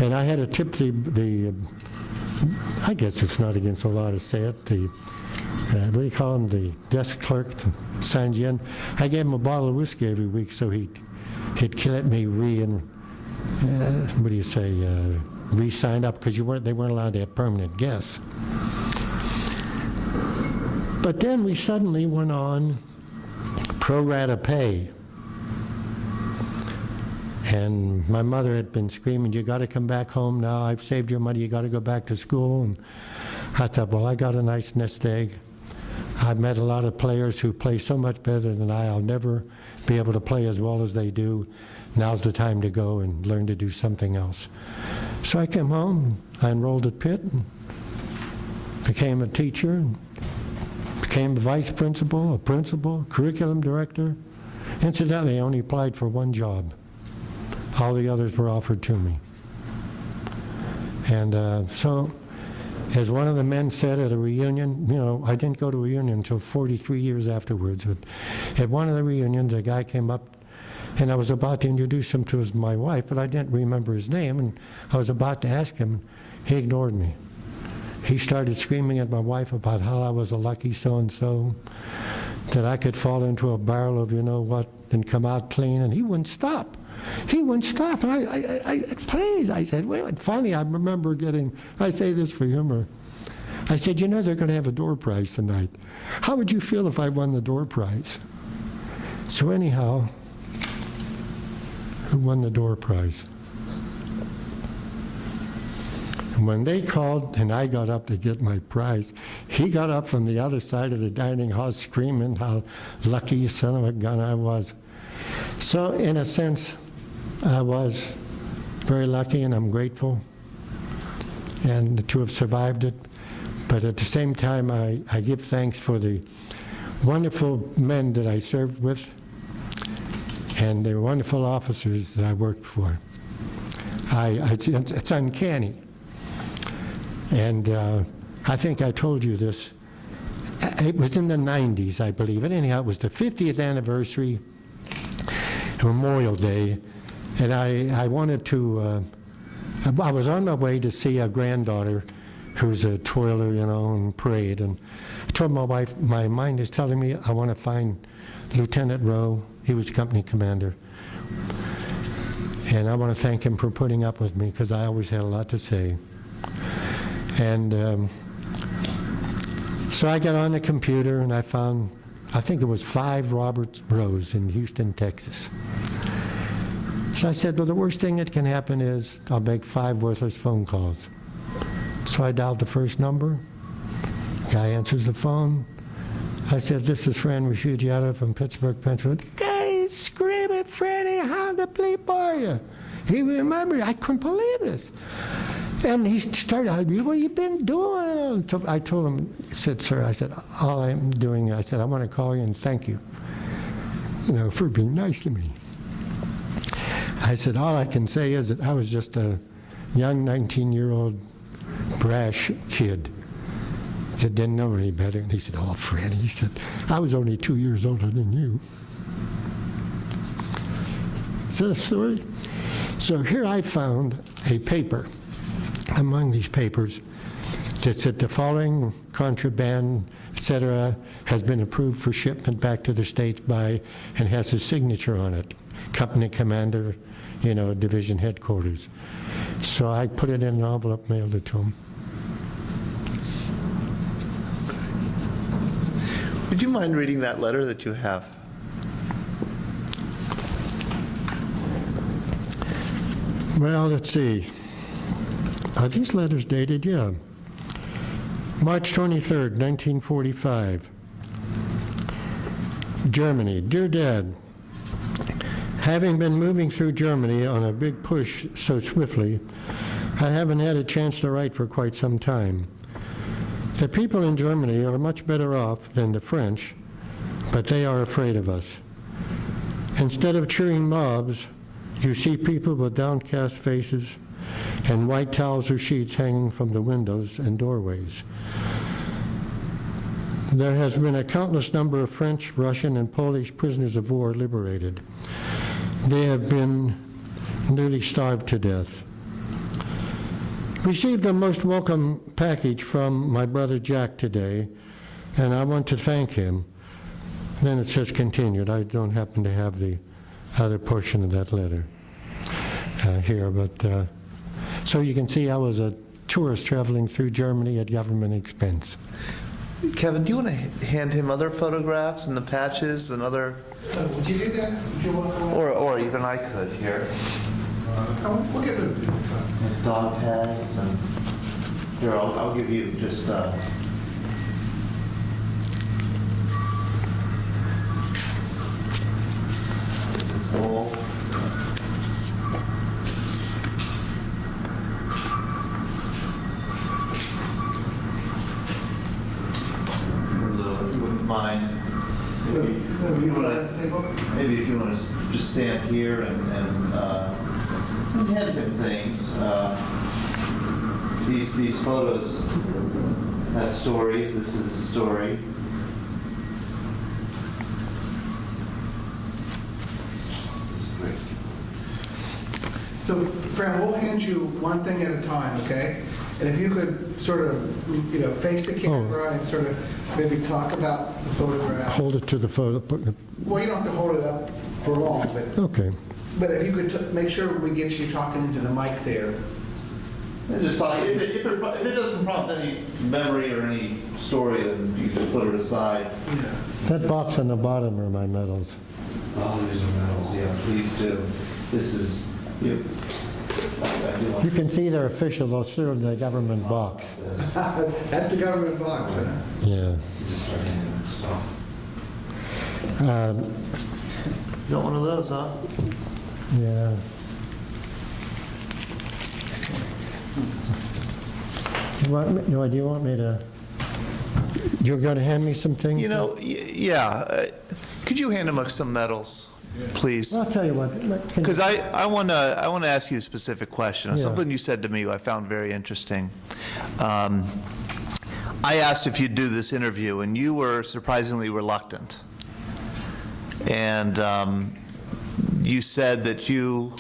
And I had to tip I guess it's not against the law to say it, what do you call him, the desk clerk to sign you in. I gave him a bottle of whiskey every week so he'd let me re-sign up, because they weren't allowed to have permanent guests. But then we suddenly went on pro rata pay. And my mother had been screaming, "You got to come back home now. I've saved your money. You got to go back to school." And I thought, well, I got a nice nest egg. I've met a lot of players who play so much better than I. I'll never be able to play as well as they do. Now's the time to go and learn to do something else. So I came home. I enrolled at Pitt and became a teacher, and became a vice principal, a principal, curriculum director. Incidentally, I only applied for one job. All the others were offered to me. And so, as one of the men said at a reunion, I didn't go to a reunion until 43 years afterwards, but at one of the reunions, a guy came up and I was about to introduce him to my wife, but I didn't remember his name, and I was about to ask him. He ignored me. He started screaming at my wife about how I was a lucky so-and-so, that I could fall into a barrel of you know what and come out clean, and he wouldn't stop. He wouldn't stop, and please, I said, wait. Finally, I remember I say this for humor. I said, you know they're going to have a door prize tonight. How would you feel if I won the door prize? So anyhow, who won the door prize? And when they called and I got up to get my prize, he got up from the other side of the dining hall screaming how lucky son of a gun I was. So in a sense, I was very lucky and I'm grateful and to have survived it. But at the same time, I give thanks for the wonderful men that I served with and the wonderful officers that I worked for. It's uncanny. And I think I told you this. It was in the 90s, I believe. And anyhow, it was the 50th anniversary, Memorial Day, and I wanted to, I was on my way to see a granddaughter who's a toiler, you know, and prayed. And I told my wife, my mind is telling me I want to find Lieutenant Rowe. He was company commander. And I want to thank him for putting up with me because I always had a lot to say. And so I got on the computer and I found, I think it was 5 Robert Rose in Houston, Texas. So I said, well, the worst thing that can happen is I'll make 5 worthless phone calls. So I dialed the first number. Guy answers the phone. I said, this is Fran Rifugiato from Pittsburgh, Pennsylvania. Guy screaming, Franny, how the bleep are you? He remembered, I couldn't believe this. And he started, what have you been doing? I told him, he said, sir, I said, all I'm doing, I said, I want to call you and thank you, you know, for being nice to me. I said, all I can say is that I was just a young 19-year-old brash kid that didn't know any better. And he said, oh, Fred, he said, I was only 2 years older than you. Is that a story? So here I found a paper among these papers that said the following contraband, etc., has been approved for shipment back to the States by, and has his signature on it, company commander, you know, division headquarters. So I put it in an envelope, mailed it to him. Would you mind reading that letter that you have? Well, let's see. Are these letters dated? Yeah. March 23rd, 1945. Germany. Dear Dad, having been moving through Germany on a big push so swiftly, I haven't had a chance to write for quite some time. The people in Germany are much better off than the French, but they are afraid of us. Instead of cheering mobs, you see people with downcast faces and white towels or sheets hanging from the windows and doorways. There has been a countless number of French, Russian, and Polish prisoners of war liberated. They have been nearly starved to death. Received a most welcome package from my brother Jack today, and I want to thank him. Then it says continued. I don't happen to have the other portion of that letter here, but so you can see I was a tourist traveling through Germany at government expense. Kevin, do you want to hand him other photographs and the patches and other? Would you do that? Would you want to? Or even I could here. We'll get it. Dog tags and here, I'll give you just this is all. If you wouldn't mind, maybe if you want to just stand here and hand him things. These photos have stories. This is a story. This So Fran, we'll hand you one thing at a time, okay? And if you could sort of, face the camera and sort of maybe talk about the photograph. Hold it to the photo. Well, you don't have to hold it up for long, but Okay. if you could make sure we get you talking into the mic there. And just talk, if it doesn't prompt any memory or any story, then you just put it aside. Yeah. That box on the bottom are my medals. Oh, these are medals, yeah, please do. This is, you. You can see they're official, they're still in the government box. That's the government box, huh? Yeah. You got one of those, huh? Yeah. Do you want me to, you're going to hand me some things? Yeah. Could you hand him some medals, please? I'll tell you what. Because I want to ask you a specific question. Yeah. Something you said to me I found very interesting. I asked if you'd do this interview, and you were surprisingly reluctant. And you said that you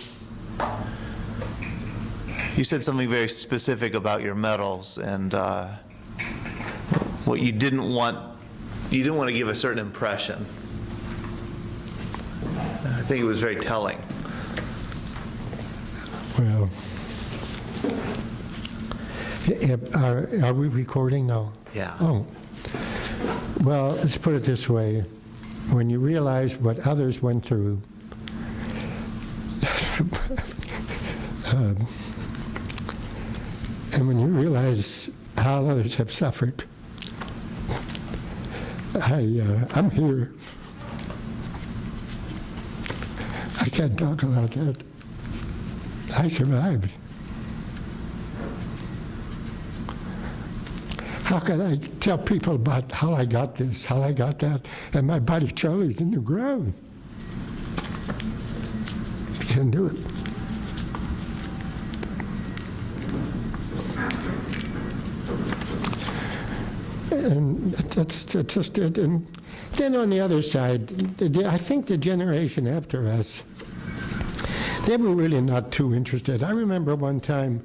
said something very specific about your medals, and what you didn't want to give a certain impression. I think it was very telling. Well, are we recording? No. Yeah. Oh. Well, let's put it this way. When you realize what others went through, and when you realize how others have suffered, I'm here. I can't talk about that. I survived. How can I tell people about how I got this, how I got that, and my body Charlie's in the ground? Can't do it. And that's just it. And then on the other side, I think the generation after us, they were really not too interested. I remember one time,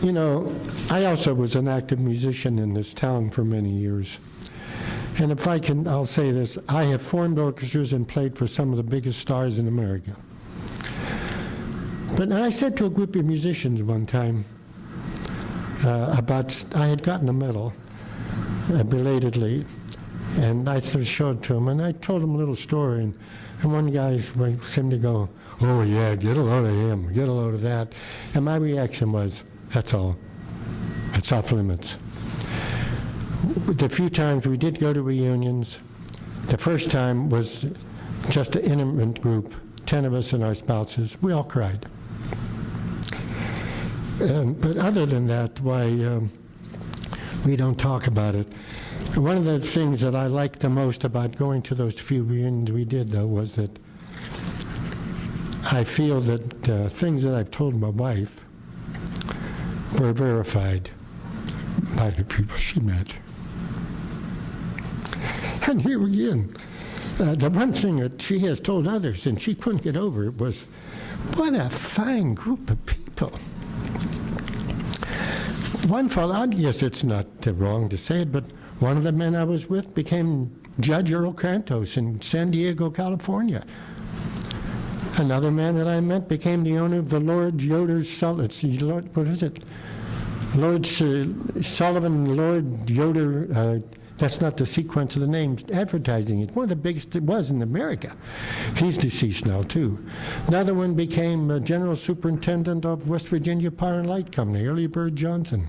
I also was an active musician in this town for many years. And if I can, I'll say this, I have formed orchestras and played for some of the biggest stars in America. But I said to a group of musicians one time I had gotten a medal belatedly, and I sort of showed it to them, and I told them a little story, and one guy seemed to go, "Oh yeah, get a load of him, get a load of that." And my reaction was, that's all. It's off limits. The few times we did go to reunions, the first time was just an intimate group, 10 of us and our spouses. We all cried. But other than that, we don't talk about it. One of the things that I liked the most about going to those few reunions we did, though, was that I feel that things that I've told my wife were verified by the people she met. And here again, the one thing that she has told others, and she couldn't get over it, was what a fine group of people. One fellow, I guess it's not wrong to say it, but one of the men I was with became Judge Earl Cantos in San Diego, California. Another man that I met became the owner of the Lord Yoder's Lord Sullivan, Lord Yoder, that's not the sequence of the names, advertising. It's one of the biggest it was in America. He's deceased now, too. Another one became General Superintendent of West Virginia Power and Light Company, Early Bird Johnson.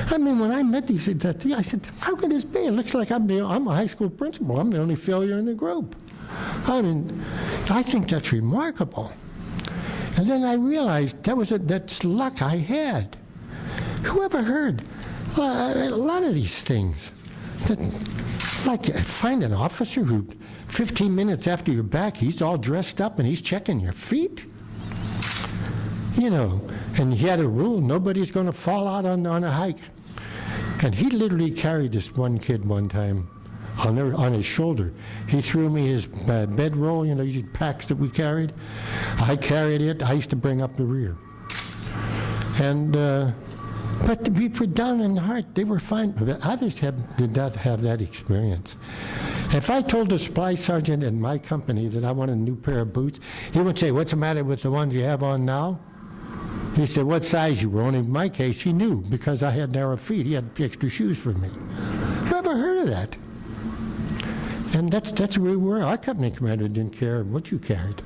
I mean, when I met these, I said, how could this be? It looks like I'm a high school principal. I'm the only failure in the group. I mean, I think that's remarkable. And then I realized that's luck I had. Who ever heard a lot of these things? Like find an officer who 15 minutes after you're back, he's all dressed up and he's checking your feet. And he had a rule, nobody's going to fall out on a hike. And he literally carried this one kid one time on his shoulder. He threw me his bedroll, you know, these packs that we carried. I carried it. I used to bring up the rear. And, but we were down in the heart. They were fine. But others did not have that experience. If I told the supply sergeant in my company that I wanted a new pair of boots, he would say, "What's the matter with the ones you have on now?" He said, "What size you were?" And in my case, he knew because I had narrow feet. He had extra shoes for me. Never heard of that. And that's where we were. Our company commander didn't care what you carried,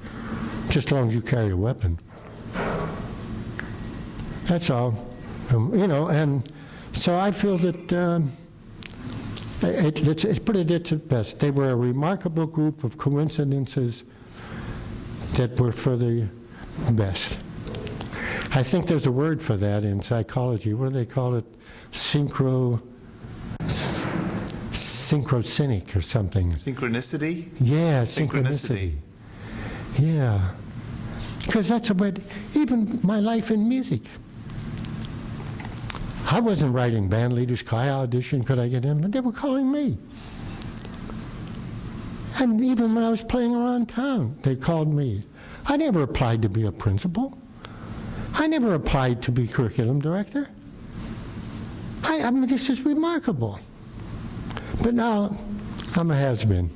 just as long as you carried a weapon. That's all. You know, and so I feel that it's put it at its best. They were a remarkable group of coincidences that were for the best. I think there's a word for that in psychology. What do they call it? Synchrocynic or something. Synchronicity? Yeah, synchronicity. Yeah. Because that's about even my life in music. I wasn't writing band leaders, could I audition, could I get in? But they were calling me. And even when I was playing around town, they called me. I never applied to be a principal. I never applied to be curriculum director. I mean, this is remarkable. But now, I'm a has-been.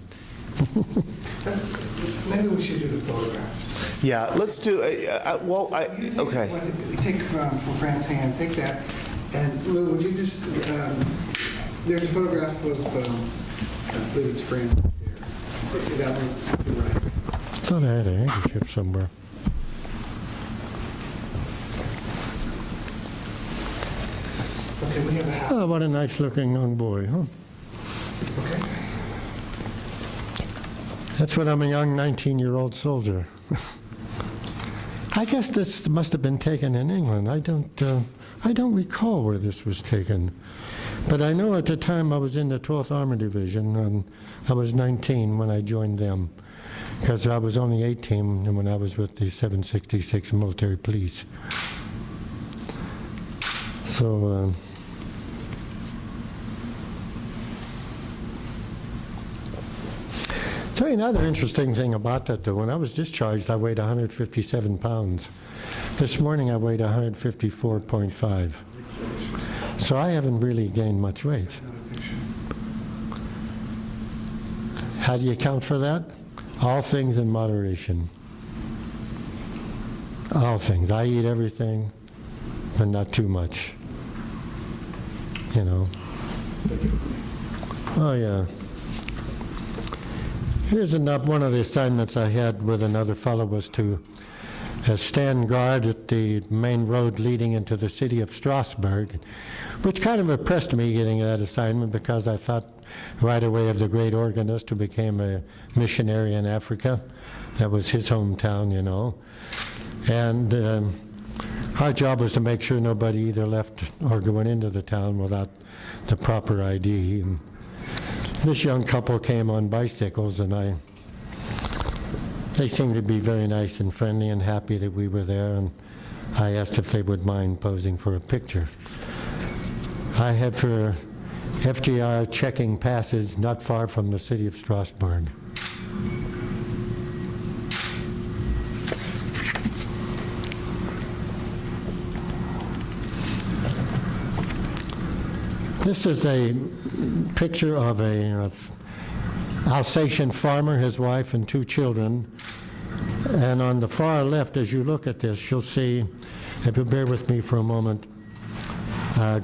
Maybe we should do the photographs. Yeah, let's do, okay. Take from Fran's hand, take that, and Lou, would you just, there's a photograph of, I believe it's Fran there. That one, you're right. I thought I had a handkerchief somewhere. Okay, we have a hat. Oh, what a nice-looking young boy, huh? Okay. That's when I'm a young 19-year-old soldier. I guess this must have been taken in England. I don't recall where this was taken. But I know at the time I was in the 12th Army Division, and I was 19 when I joined them, because I was only 18 when I was with the 766 Military Police. So, tell you another interesting thing about that, though. When I was discharged, I weighed 157 pounds. This morning, I weighed 154.5. So I haven't really gained much weight. How do you account for that? All things in moderation. All things. I eat everything, but not too much. You know. Oh, yeah. Here's one of the assignments I had with another fellow was to stand guard at the main road leading into the city of Strasbourg, which kind of impressed me getting that assignment because I thought right away of the great organist who became a missionary in Africa. That was his hometown, you know. And our job was to make sure nobody either left or going into the town without the proper ID. And this young couple came on bicycles, and they seemed to be very nice and friendly and happy that we were there, and I asked if they would mind posing for a picture. I had for FDR checking passes not far from the city of Strasbourg. This is a picture of a Alsatian farmer, his wife, and 2 children. And on the far left, as you look at this, you'll see, if you bear with me for a moment, a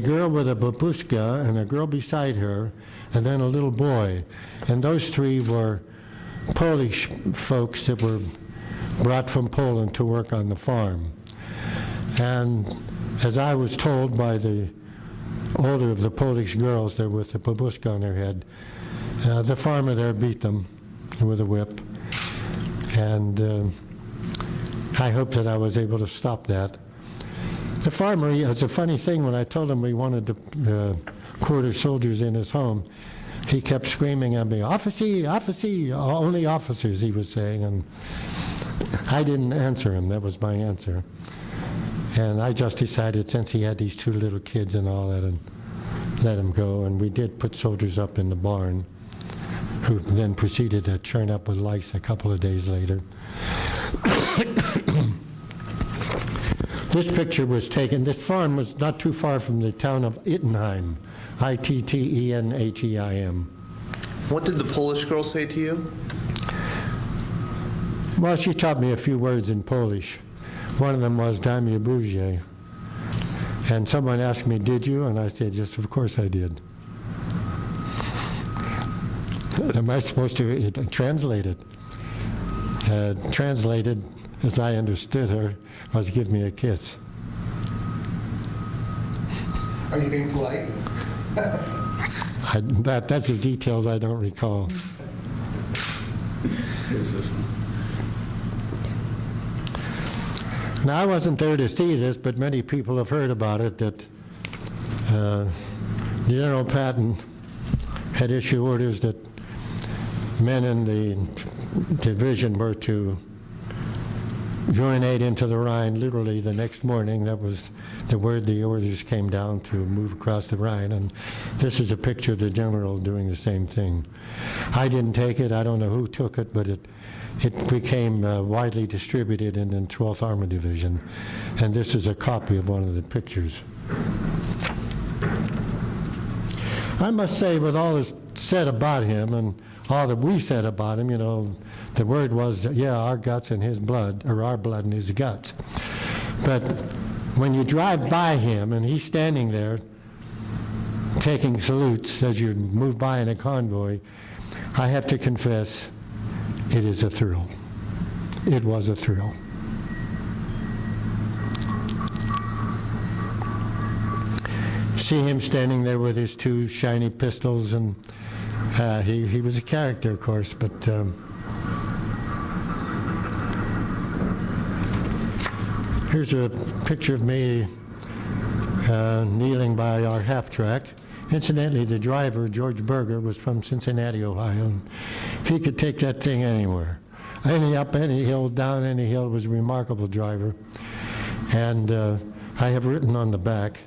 girl with a babushka and a girl beside her, and then a little boy. And those 3 were Polish folks that were brought from Poland to work on the farm. And as I was told by the older of the Polish girls there with the babushka on their head, the farmer there beat them with a whip. And I hope that I was able to stop that. The farmer, it's a funny thing, when I told him we wanted to quarter soldiers in his home, he kept screaming at me, "Officer, officer," only officers, he was saying, and I didn't answer him. That was my answer. And I just decided, since he had these 2 little kids and all that, and let them go, and we did put soldiers up in the barn who then proceeded to churn up with lice a couple of days later. This picture was taken, this farm was not too far from the town of Ittenheim, Ittenheim. What did the Polish girl say to you? Well, she taught me a few words in Polish. One of them was "Daj mi buzię." And someone asked me, "Did you?" And I said, "Yes, of course I did." Am I supposed to translate it? Translated, as I understood her, was "give me a kiss." Are you being polite? That's the details I don't recall. Here's this one. Now, I wasn't there to see this, but many people have heard about it, that General Patton had issued orders that men in the division were to urinate into the Rhine literally the next morning. That was the word the orders came down to move across the Rhine. And this is a picture of the general doing the same thing. I didn't take it. I don't know who took it, but it became widely distributed in the 12th Armored Division. And this is a copy of one of the pictures. I must say, with all that's said about him and all that we said about him, you know, the word was, yeah, our guts and his blood, or our blood and his guts. But when you drive by him and he's standing there taking salutes as you move by in a convoy, I have to confess, it is a thrill. It was a thrill. See him standing there with his two shiny pistols, and he was a character, of course, but here's a picture of me kneeling by our half-track. Incidentally, the driver, George Berger, was from Cincinnati, Ohio, and he could take that thing anywhere. Any up, any hill, down any hill. Was a remarkable driver. And I have written on the back,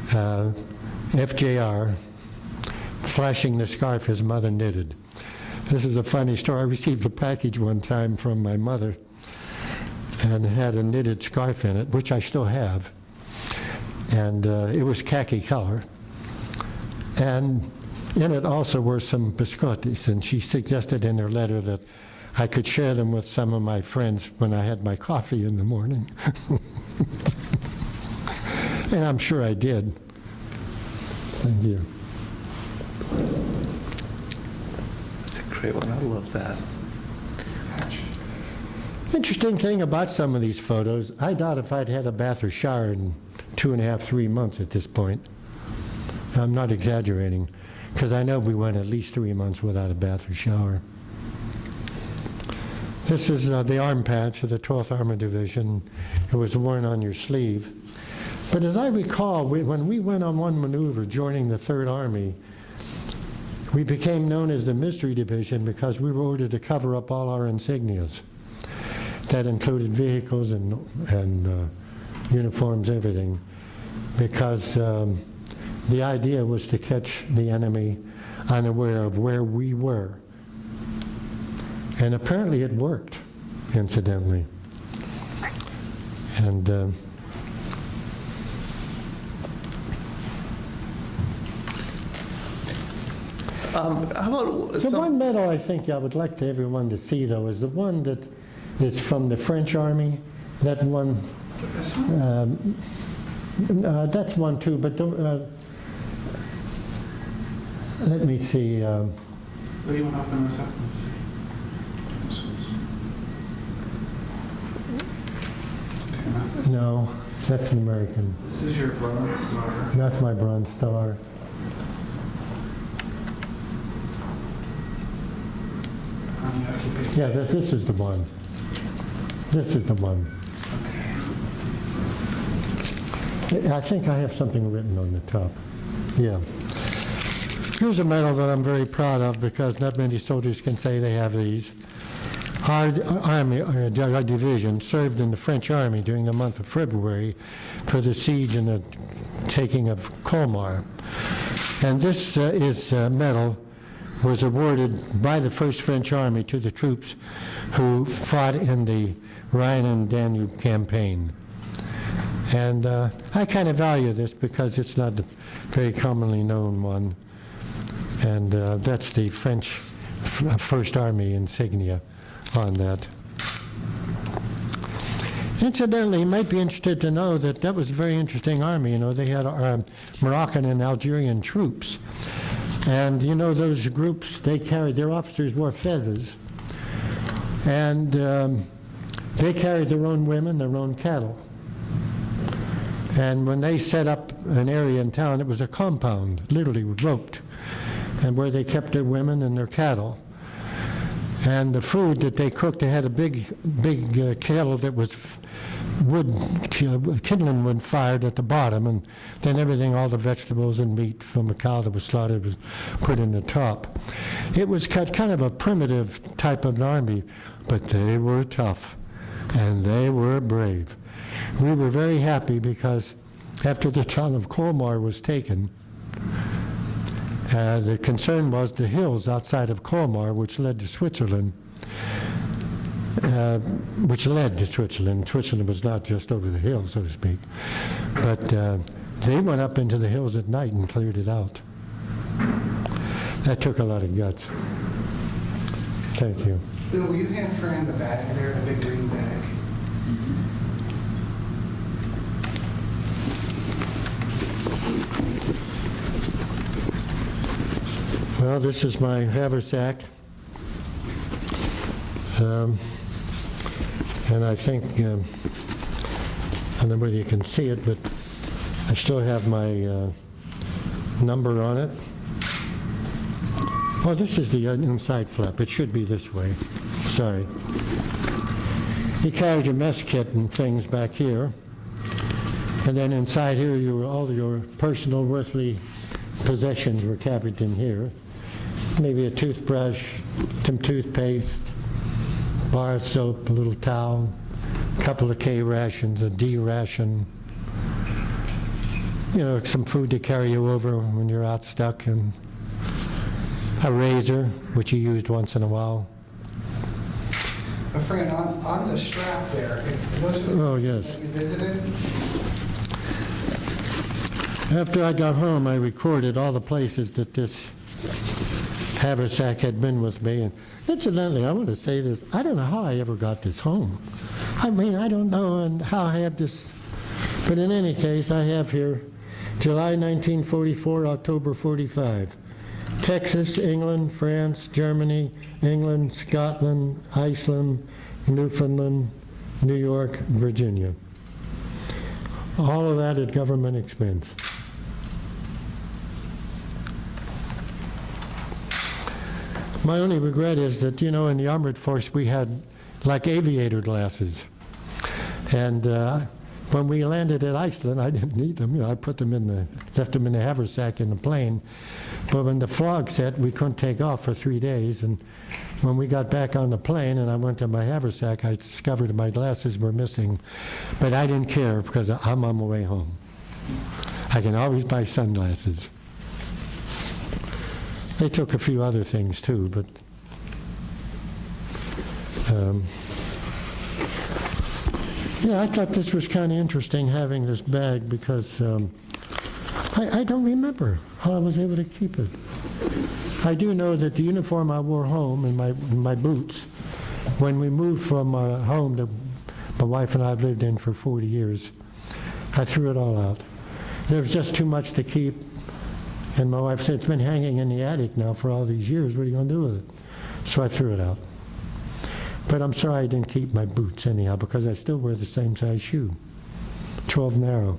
FJR, flashing the scarf his mother knitted. This is a funny story. I received a package one time from my mother, and it had a knitted scarf in it, which I still have. And it was khaki color. And in it also were some biscottis, and she suggested in her letter that I could share them with some of my friends when I had my coffee in the morning. And I'm sure I did. Thank you. That's a great one. I love that. Interesting thing about some of these photos, I doubt if I'd had a bath or shower in 2.5, 3 months at this point. I'm not exaggerating, because I know we went at least 3 months without a bath or shower. This is the arm patch of the 12th Armored Division. It was worn on your sleeve. But as I recall, when we went on one maneuver joining the 3rd Army, we became known as the Mystery Division because we were ordered to cover up all our insignias. That included vehicles and uniforms, everything, because the idea was to catch the enemy unaware of where we were. And apparently it worked, incidentally. And How about the one medal I think I would like to everyone to see, though, is the one that is from the French Army. That one, This one? that's one too, but let me see. What do you want to open this up and see? Okay, not this. No, that's an American. This is your Bronze Star. That's my Bronze Star. Yeah, this is the one. This is the one. I think I have something written on the top. Yeah. Here's a medal that I'm very proud of because not many soldiers can say they have these. Our army, our division, served in the French army during the month of February for the siege and the taking of Colmar. And this medal was awarded by the First French Army to the troops who fought in the Rhine and Danube campaign. And I kind of value this because it's not a very commonly known one. And that's the French First Army insignia on that. Incidentally, you might be interested to know that that was a very interesting army. You know, they had Moroccan and Algerian troops. And, you know, those groups, they carried, their officers wore fezzes. And they carried their own women, their own cattle. And when they set up an area in town, it was a compound, literally roped, and where they kept their women and their cattle. And the food that they cooked, they had a big kettle that was kindling wood fired at the bottom, and then everything, all the vegetables and meat from a cow that was slaughtered was put in the top. It was kind of a primitive type of army, but they were tough, and they were brave. We were very happy because after the town of Colmar was taken, the concern was the hills outside of Colmar, which led to Switzerland, Switzerland was not just over the hill, so to speak. But they went up into the hills at night and cleared it out. That took a lot of guts. Thank you. Bill, will you hand Fran the bag there, the big green bag? Well, this is my haversack. And I think, I don't know whether you can see it, but I still have my number on it. Oh, this is the inside flap. It should be this way. Sorry. You carried your mess kit and things back here. And then inside here, all your personal worldly possessions were carried in here. Maybe a toothbrush, some toothpaste, bar of soap, a little towel, a couple of K rations, a D ration, you know, some food to carry you over when you're out stuck, and a razor, which you used once in a while. Fran, on the strap there, those are the Oh, yes. that you visited? After I got home, I recorded all the places that this haversack had been with me. And incidentally, I want to say this, I don't know how I ever got this home. I mean, I don't know how I had this, but in any case, I have here July 1944, October 45. Texas, England, France, Germany, England, Scotland, Iceland, Newfoundland, New York, Virginia. All of that at government expense. My only regret is that, you know, in the armored force we had like aviator glasses. And when we landed at Iceland, I didn't need them. You know, I put them left them in the haversack in the plane. But when the fog set, we couldn't take off for 3 days. And when we got back on the plane and I went to my haversack, I discovered my glasses were missing. But I didn't care because I'm on my way home. I can always buy sunglasses. They took a few other things too, but yeah, I thought this was kind of interesting having this bag because I don't remember how I was able to keep it. I do know that the uniform I wore home and my boots, when we moved from our home that my wife and I have lived in for 40 years, I threw it all out. There was just too much to keep. And my wife said, it's been hanging in the attic now for all these years. What are you going to do with it? So I threw it out. But I'm sorry I didn't keep my boots anyhow, because I still wear the same size shoe, 12 narrow.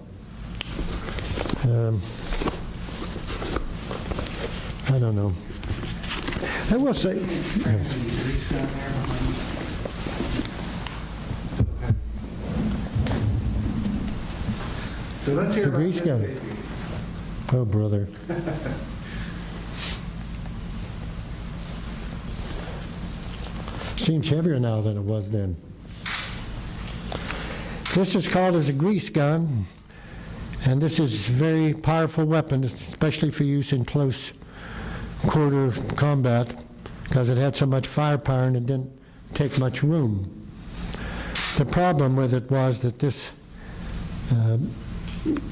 I don't know. I will say. So let's hear The about grease this gun. baby. Oh, brother. Seems heavier now than it was then. This is called as a grease gun, and this is a very powerful weapon, especially for use in close quarter combat, because it had so much firepower and it didn't take much room. The problem with it was that this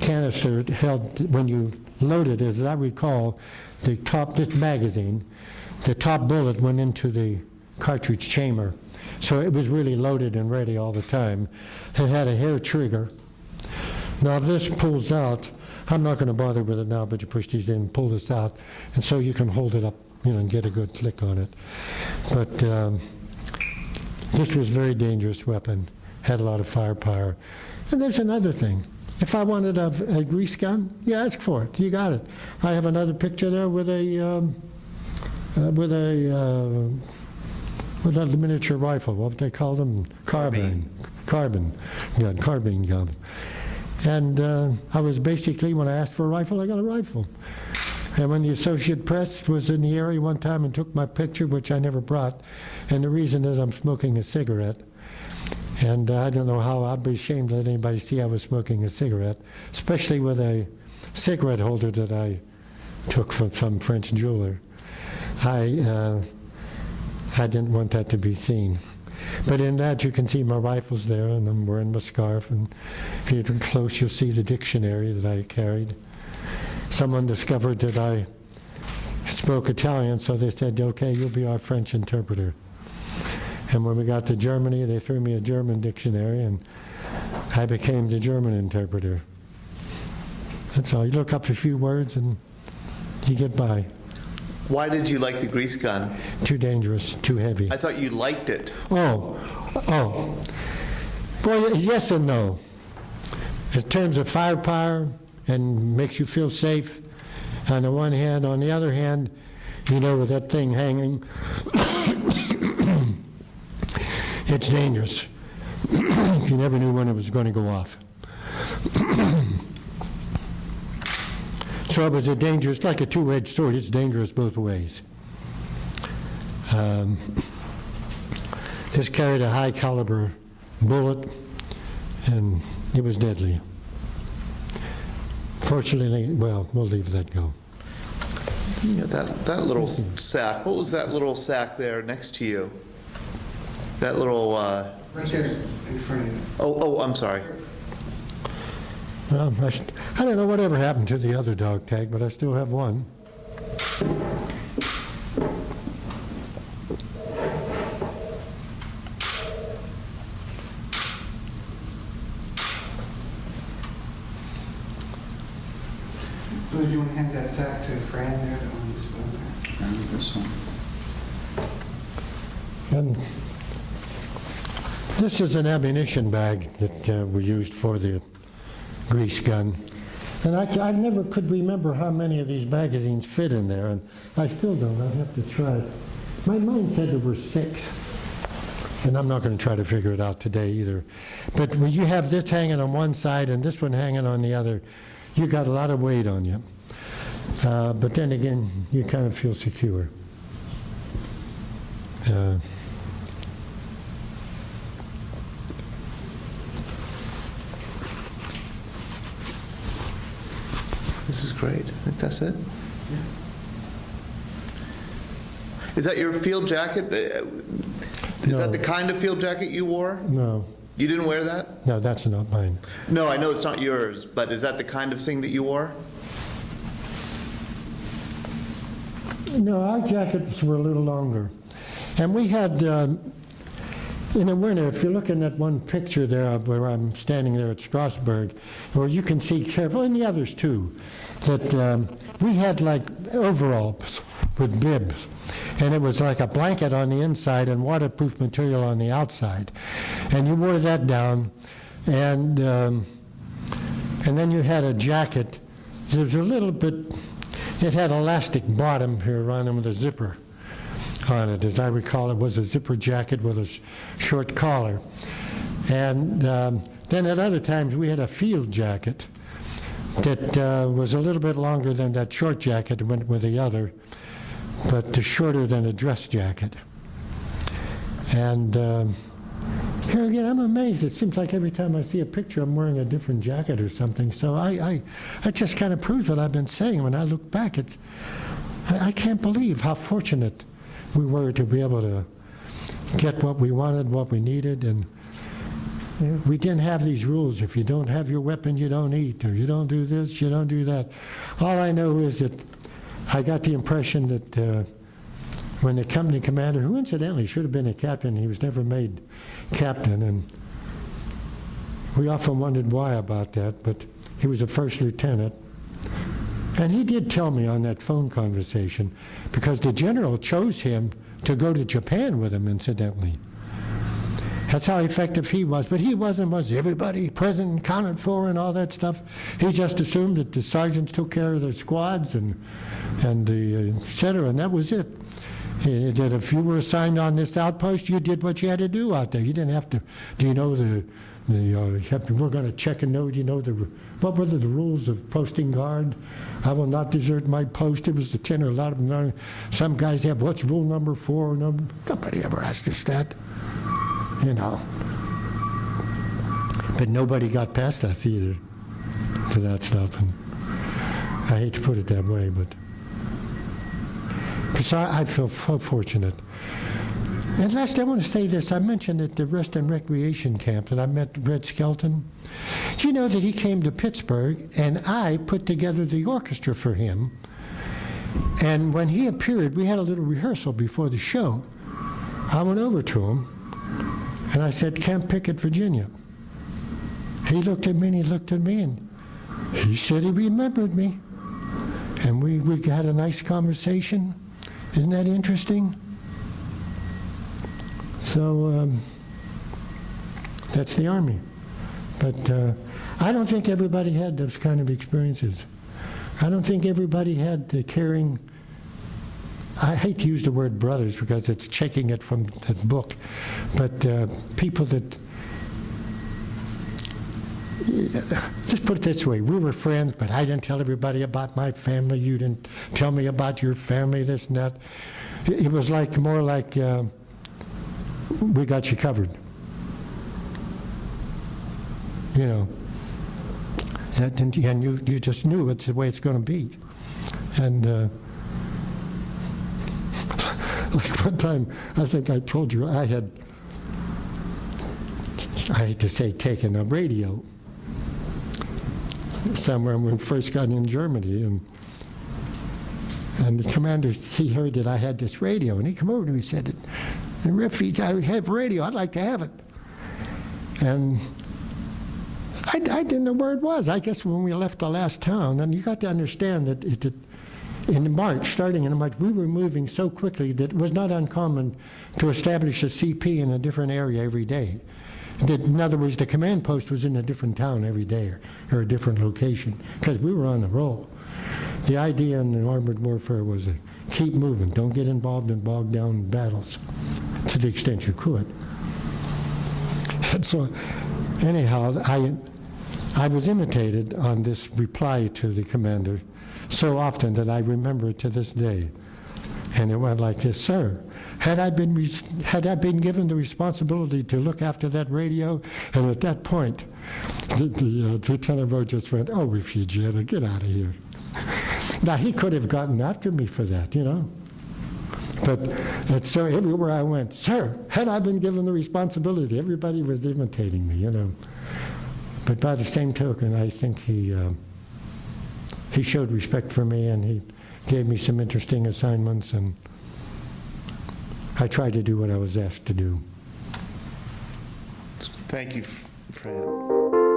canister held, when you loaded, as I recall, the top, this magazine, the top bullet went into the cartridge chamber. So it was really loaded and ready all the time. It had a hair trigger. Now if this pulls out, I'm not going to bother with it now, but you push these in, pull this out, and so you can hold it up, and get a good click on it. But this was a very dangerous weapon, had a lot of firepower. And there's another thing. If I wanted a grease gun, you ask for it. You got it. I have another picture there with a miniature rifle. What would they call them? Carbine gun. And I was basically, when I asked for a rifle, I got a rifle. And when the Associate Press was in the area one time and took my picture, which I never brought, and the reason is I'm smoking a cigarette. And I don't know how, I'd be ashamed to let anybody see I was smoking a cigarette, especially with a cigarette holder that I took from some French jeweler. I didn't want that to be seen. But in that you can see my rifles there, and I'm wearing my scarf, and if you look close you'll see the dictionary that I carried. Someone discovered that I spoke Italian, so they said, okay, you'll be our French interpreter. And when we got to Germany, they threw me a German dictionary, and I became the German interpreter. That's all. You look up a few words and you get by. Why did you like the grease gun? Too dangerous, too heavy. I thought you liked it. Oh. Well, yes and no. In terms of firepower and makes you feel safe on the one hand. On the other hand, with that thing hanging, it's dangerous. You never knew when it was going to go off. So it was it's like a two-edged sword. It's dangerous both ways. This carried a high caliber bullet, and it was deadly. Fortunately, well, we'll leave that go. Yeah, that little sack. What was that little sack there next to you? That little. Right there in front of you. Oh, I'm sorry. Well, I don't know whatever happened to the other dog tag, but I still have one. So do you want to hand that sack to Fran there, that one you just put on there? This one. And this is an ammunition bag that we used for the grease gun. And I never could remember how many of these magazines fit in there, and I still don't. I'll have to try it. My mind said there were 6, and I'm not going to try to figure it out today either. But when you have this hanging on one side and this one hanging on the other, you got a lot of weight on you. But then again, you kind of feel secure. This is great. I think that's it. Is that your field jacket? Is that the kind of field jacket you wore? No. You didn't wear that? No, that's not mine. No, I know it's not yours, but is that the kind of thing that you wore? No, our jackets were a little longer. And we had, in the winter, if you're looking at one picture there where I'm standing there at Strasbourg, where you can see carefully, and the others too, that we had like overalls with bibs. And it was like a blanket on the inside and waterproof material on the outside. And you wore that down, and then you had a jacket. There was a little bit, it had elastic bottom here around it with a zipper on it. As I recall, it was a zipper jacket with a short collar. And then at other times we had a field jacket that was a little bit longer than that short jacket that went with the other, but shorter than a dress jacket. And here again, I'm amazed. It seems like every time I see a picture, I'm wearing a different jacket or something. So that just kind of proves what I've been saying. When I look back, I can't believe how fortunate we were to be able to get what we wanted, what we needed, and we didn't have these rules. If you don't have your weapon, you don't eat, or you don't do this, you don't do that. All I know is that I got the impression that when the company commander, who incidentally should have been a captain, he was never made captain, and we often wondered why about that, but he was a first lieutenant. And he did tell me on that phone conversation, because the general chose him to go to Japan with him, incidentally. That's how effective he was. But he was everybody present, counted for, and all that stuff. He just assumed that the sergeants took care of their squads and the et cetera, and that was it. That if you were assigned on this outpost, you did what you had to do out there. You didn't have to, do you know we're going to check a note, you know, what were the rules of posting guard? I will not desert my post. It was the 10 or 11. Some guys have, what's rule number 4? Nobody ever asked us that, you know. But nobody got past us either to that stuff. And I hate to put it that way, but I feel so fortunate. And last, I want to say this. I mentioned at the Rest and Recreation Camp that I met Red Skelton. You know that he came to Pittsburgh, and I put together the orchestra for him. And when he appeared, we had a little rehearsal before the show. I went over to him, and I said, Camp Pickett, Virginia. He looked at me, and he looked at me, and he said he remembered me. And we had a nice conversation. Isn't that interesting? So that's the Army. But I don't think everybody had those kind of experiences. I don't think everybody had the caring, I hate to use the word brothers because it's taking it from the book, but people that, just put it this way, we were friends, but I didn't tell everybody about my family, you didn't tell me about your family, this and that. It was like more like, we got you covered. You know, and you just knew it's the way it's going to be. And like one time, I think I told you I hate to say taken a radio somewhere when we first got in Germany, and the commander, he heard that I had this radio, and he came over to me and said, Riff, I have radio, I'd like to have it. And I didn't know where it was. I guess when we left the last town, and you got to understand that in March, starting in March, we were moving so quickly that it was not uncommon to establish a CP in a different area every day. In other words, the command post was in a different town every day or a different location because we were on the roll. The idea in the armored warfare was to keep moving, don't get involved in bogged down battles to the extent you could. And so anyhow, I was imitated on this reply to the commander so often that I remember it to this day. And it went like this: Sir, had I been given the responsibility to look after that radio, and at that point, the lieutenant Rowe just went, oh, Rifugiato, get out of here. Now, he could have gotten after me for that, you know. But so everywhere I went, sir, had I been given the responsibility, everybody was imitating me, you know. But by the same token, I think he showed respect for me, and he gave me some interesting assignments, and I tried to do what I was asked to do. Thank you, Fran.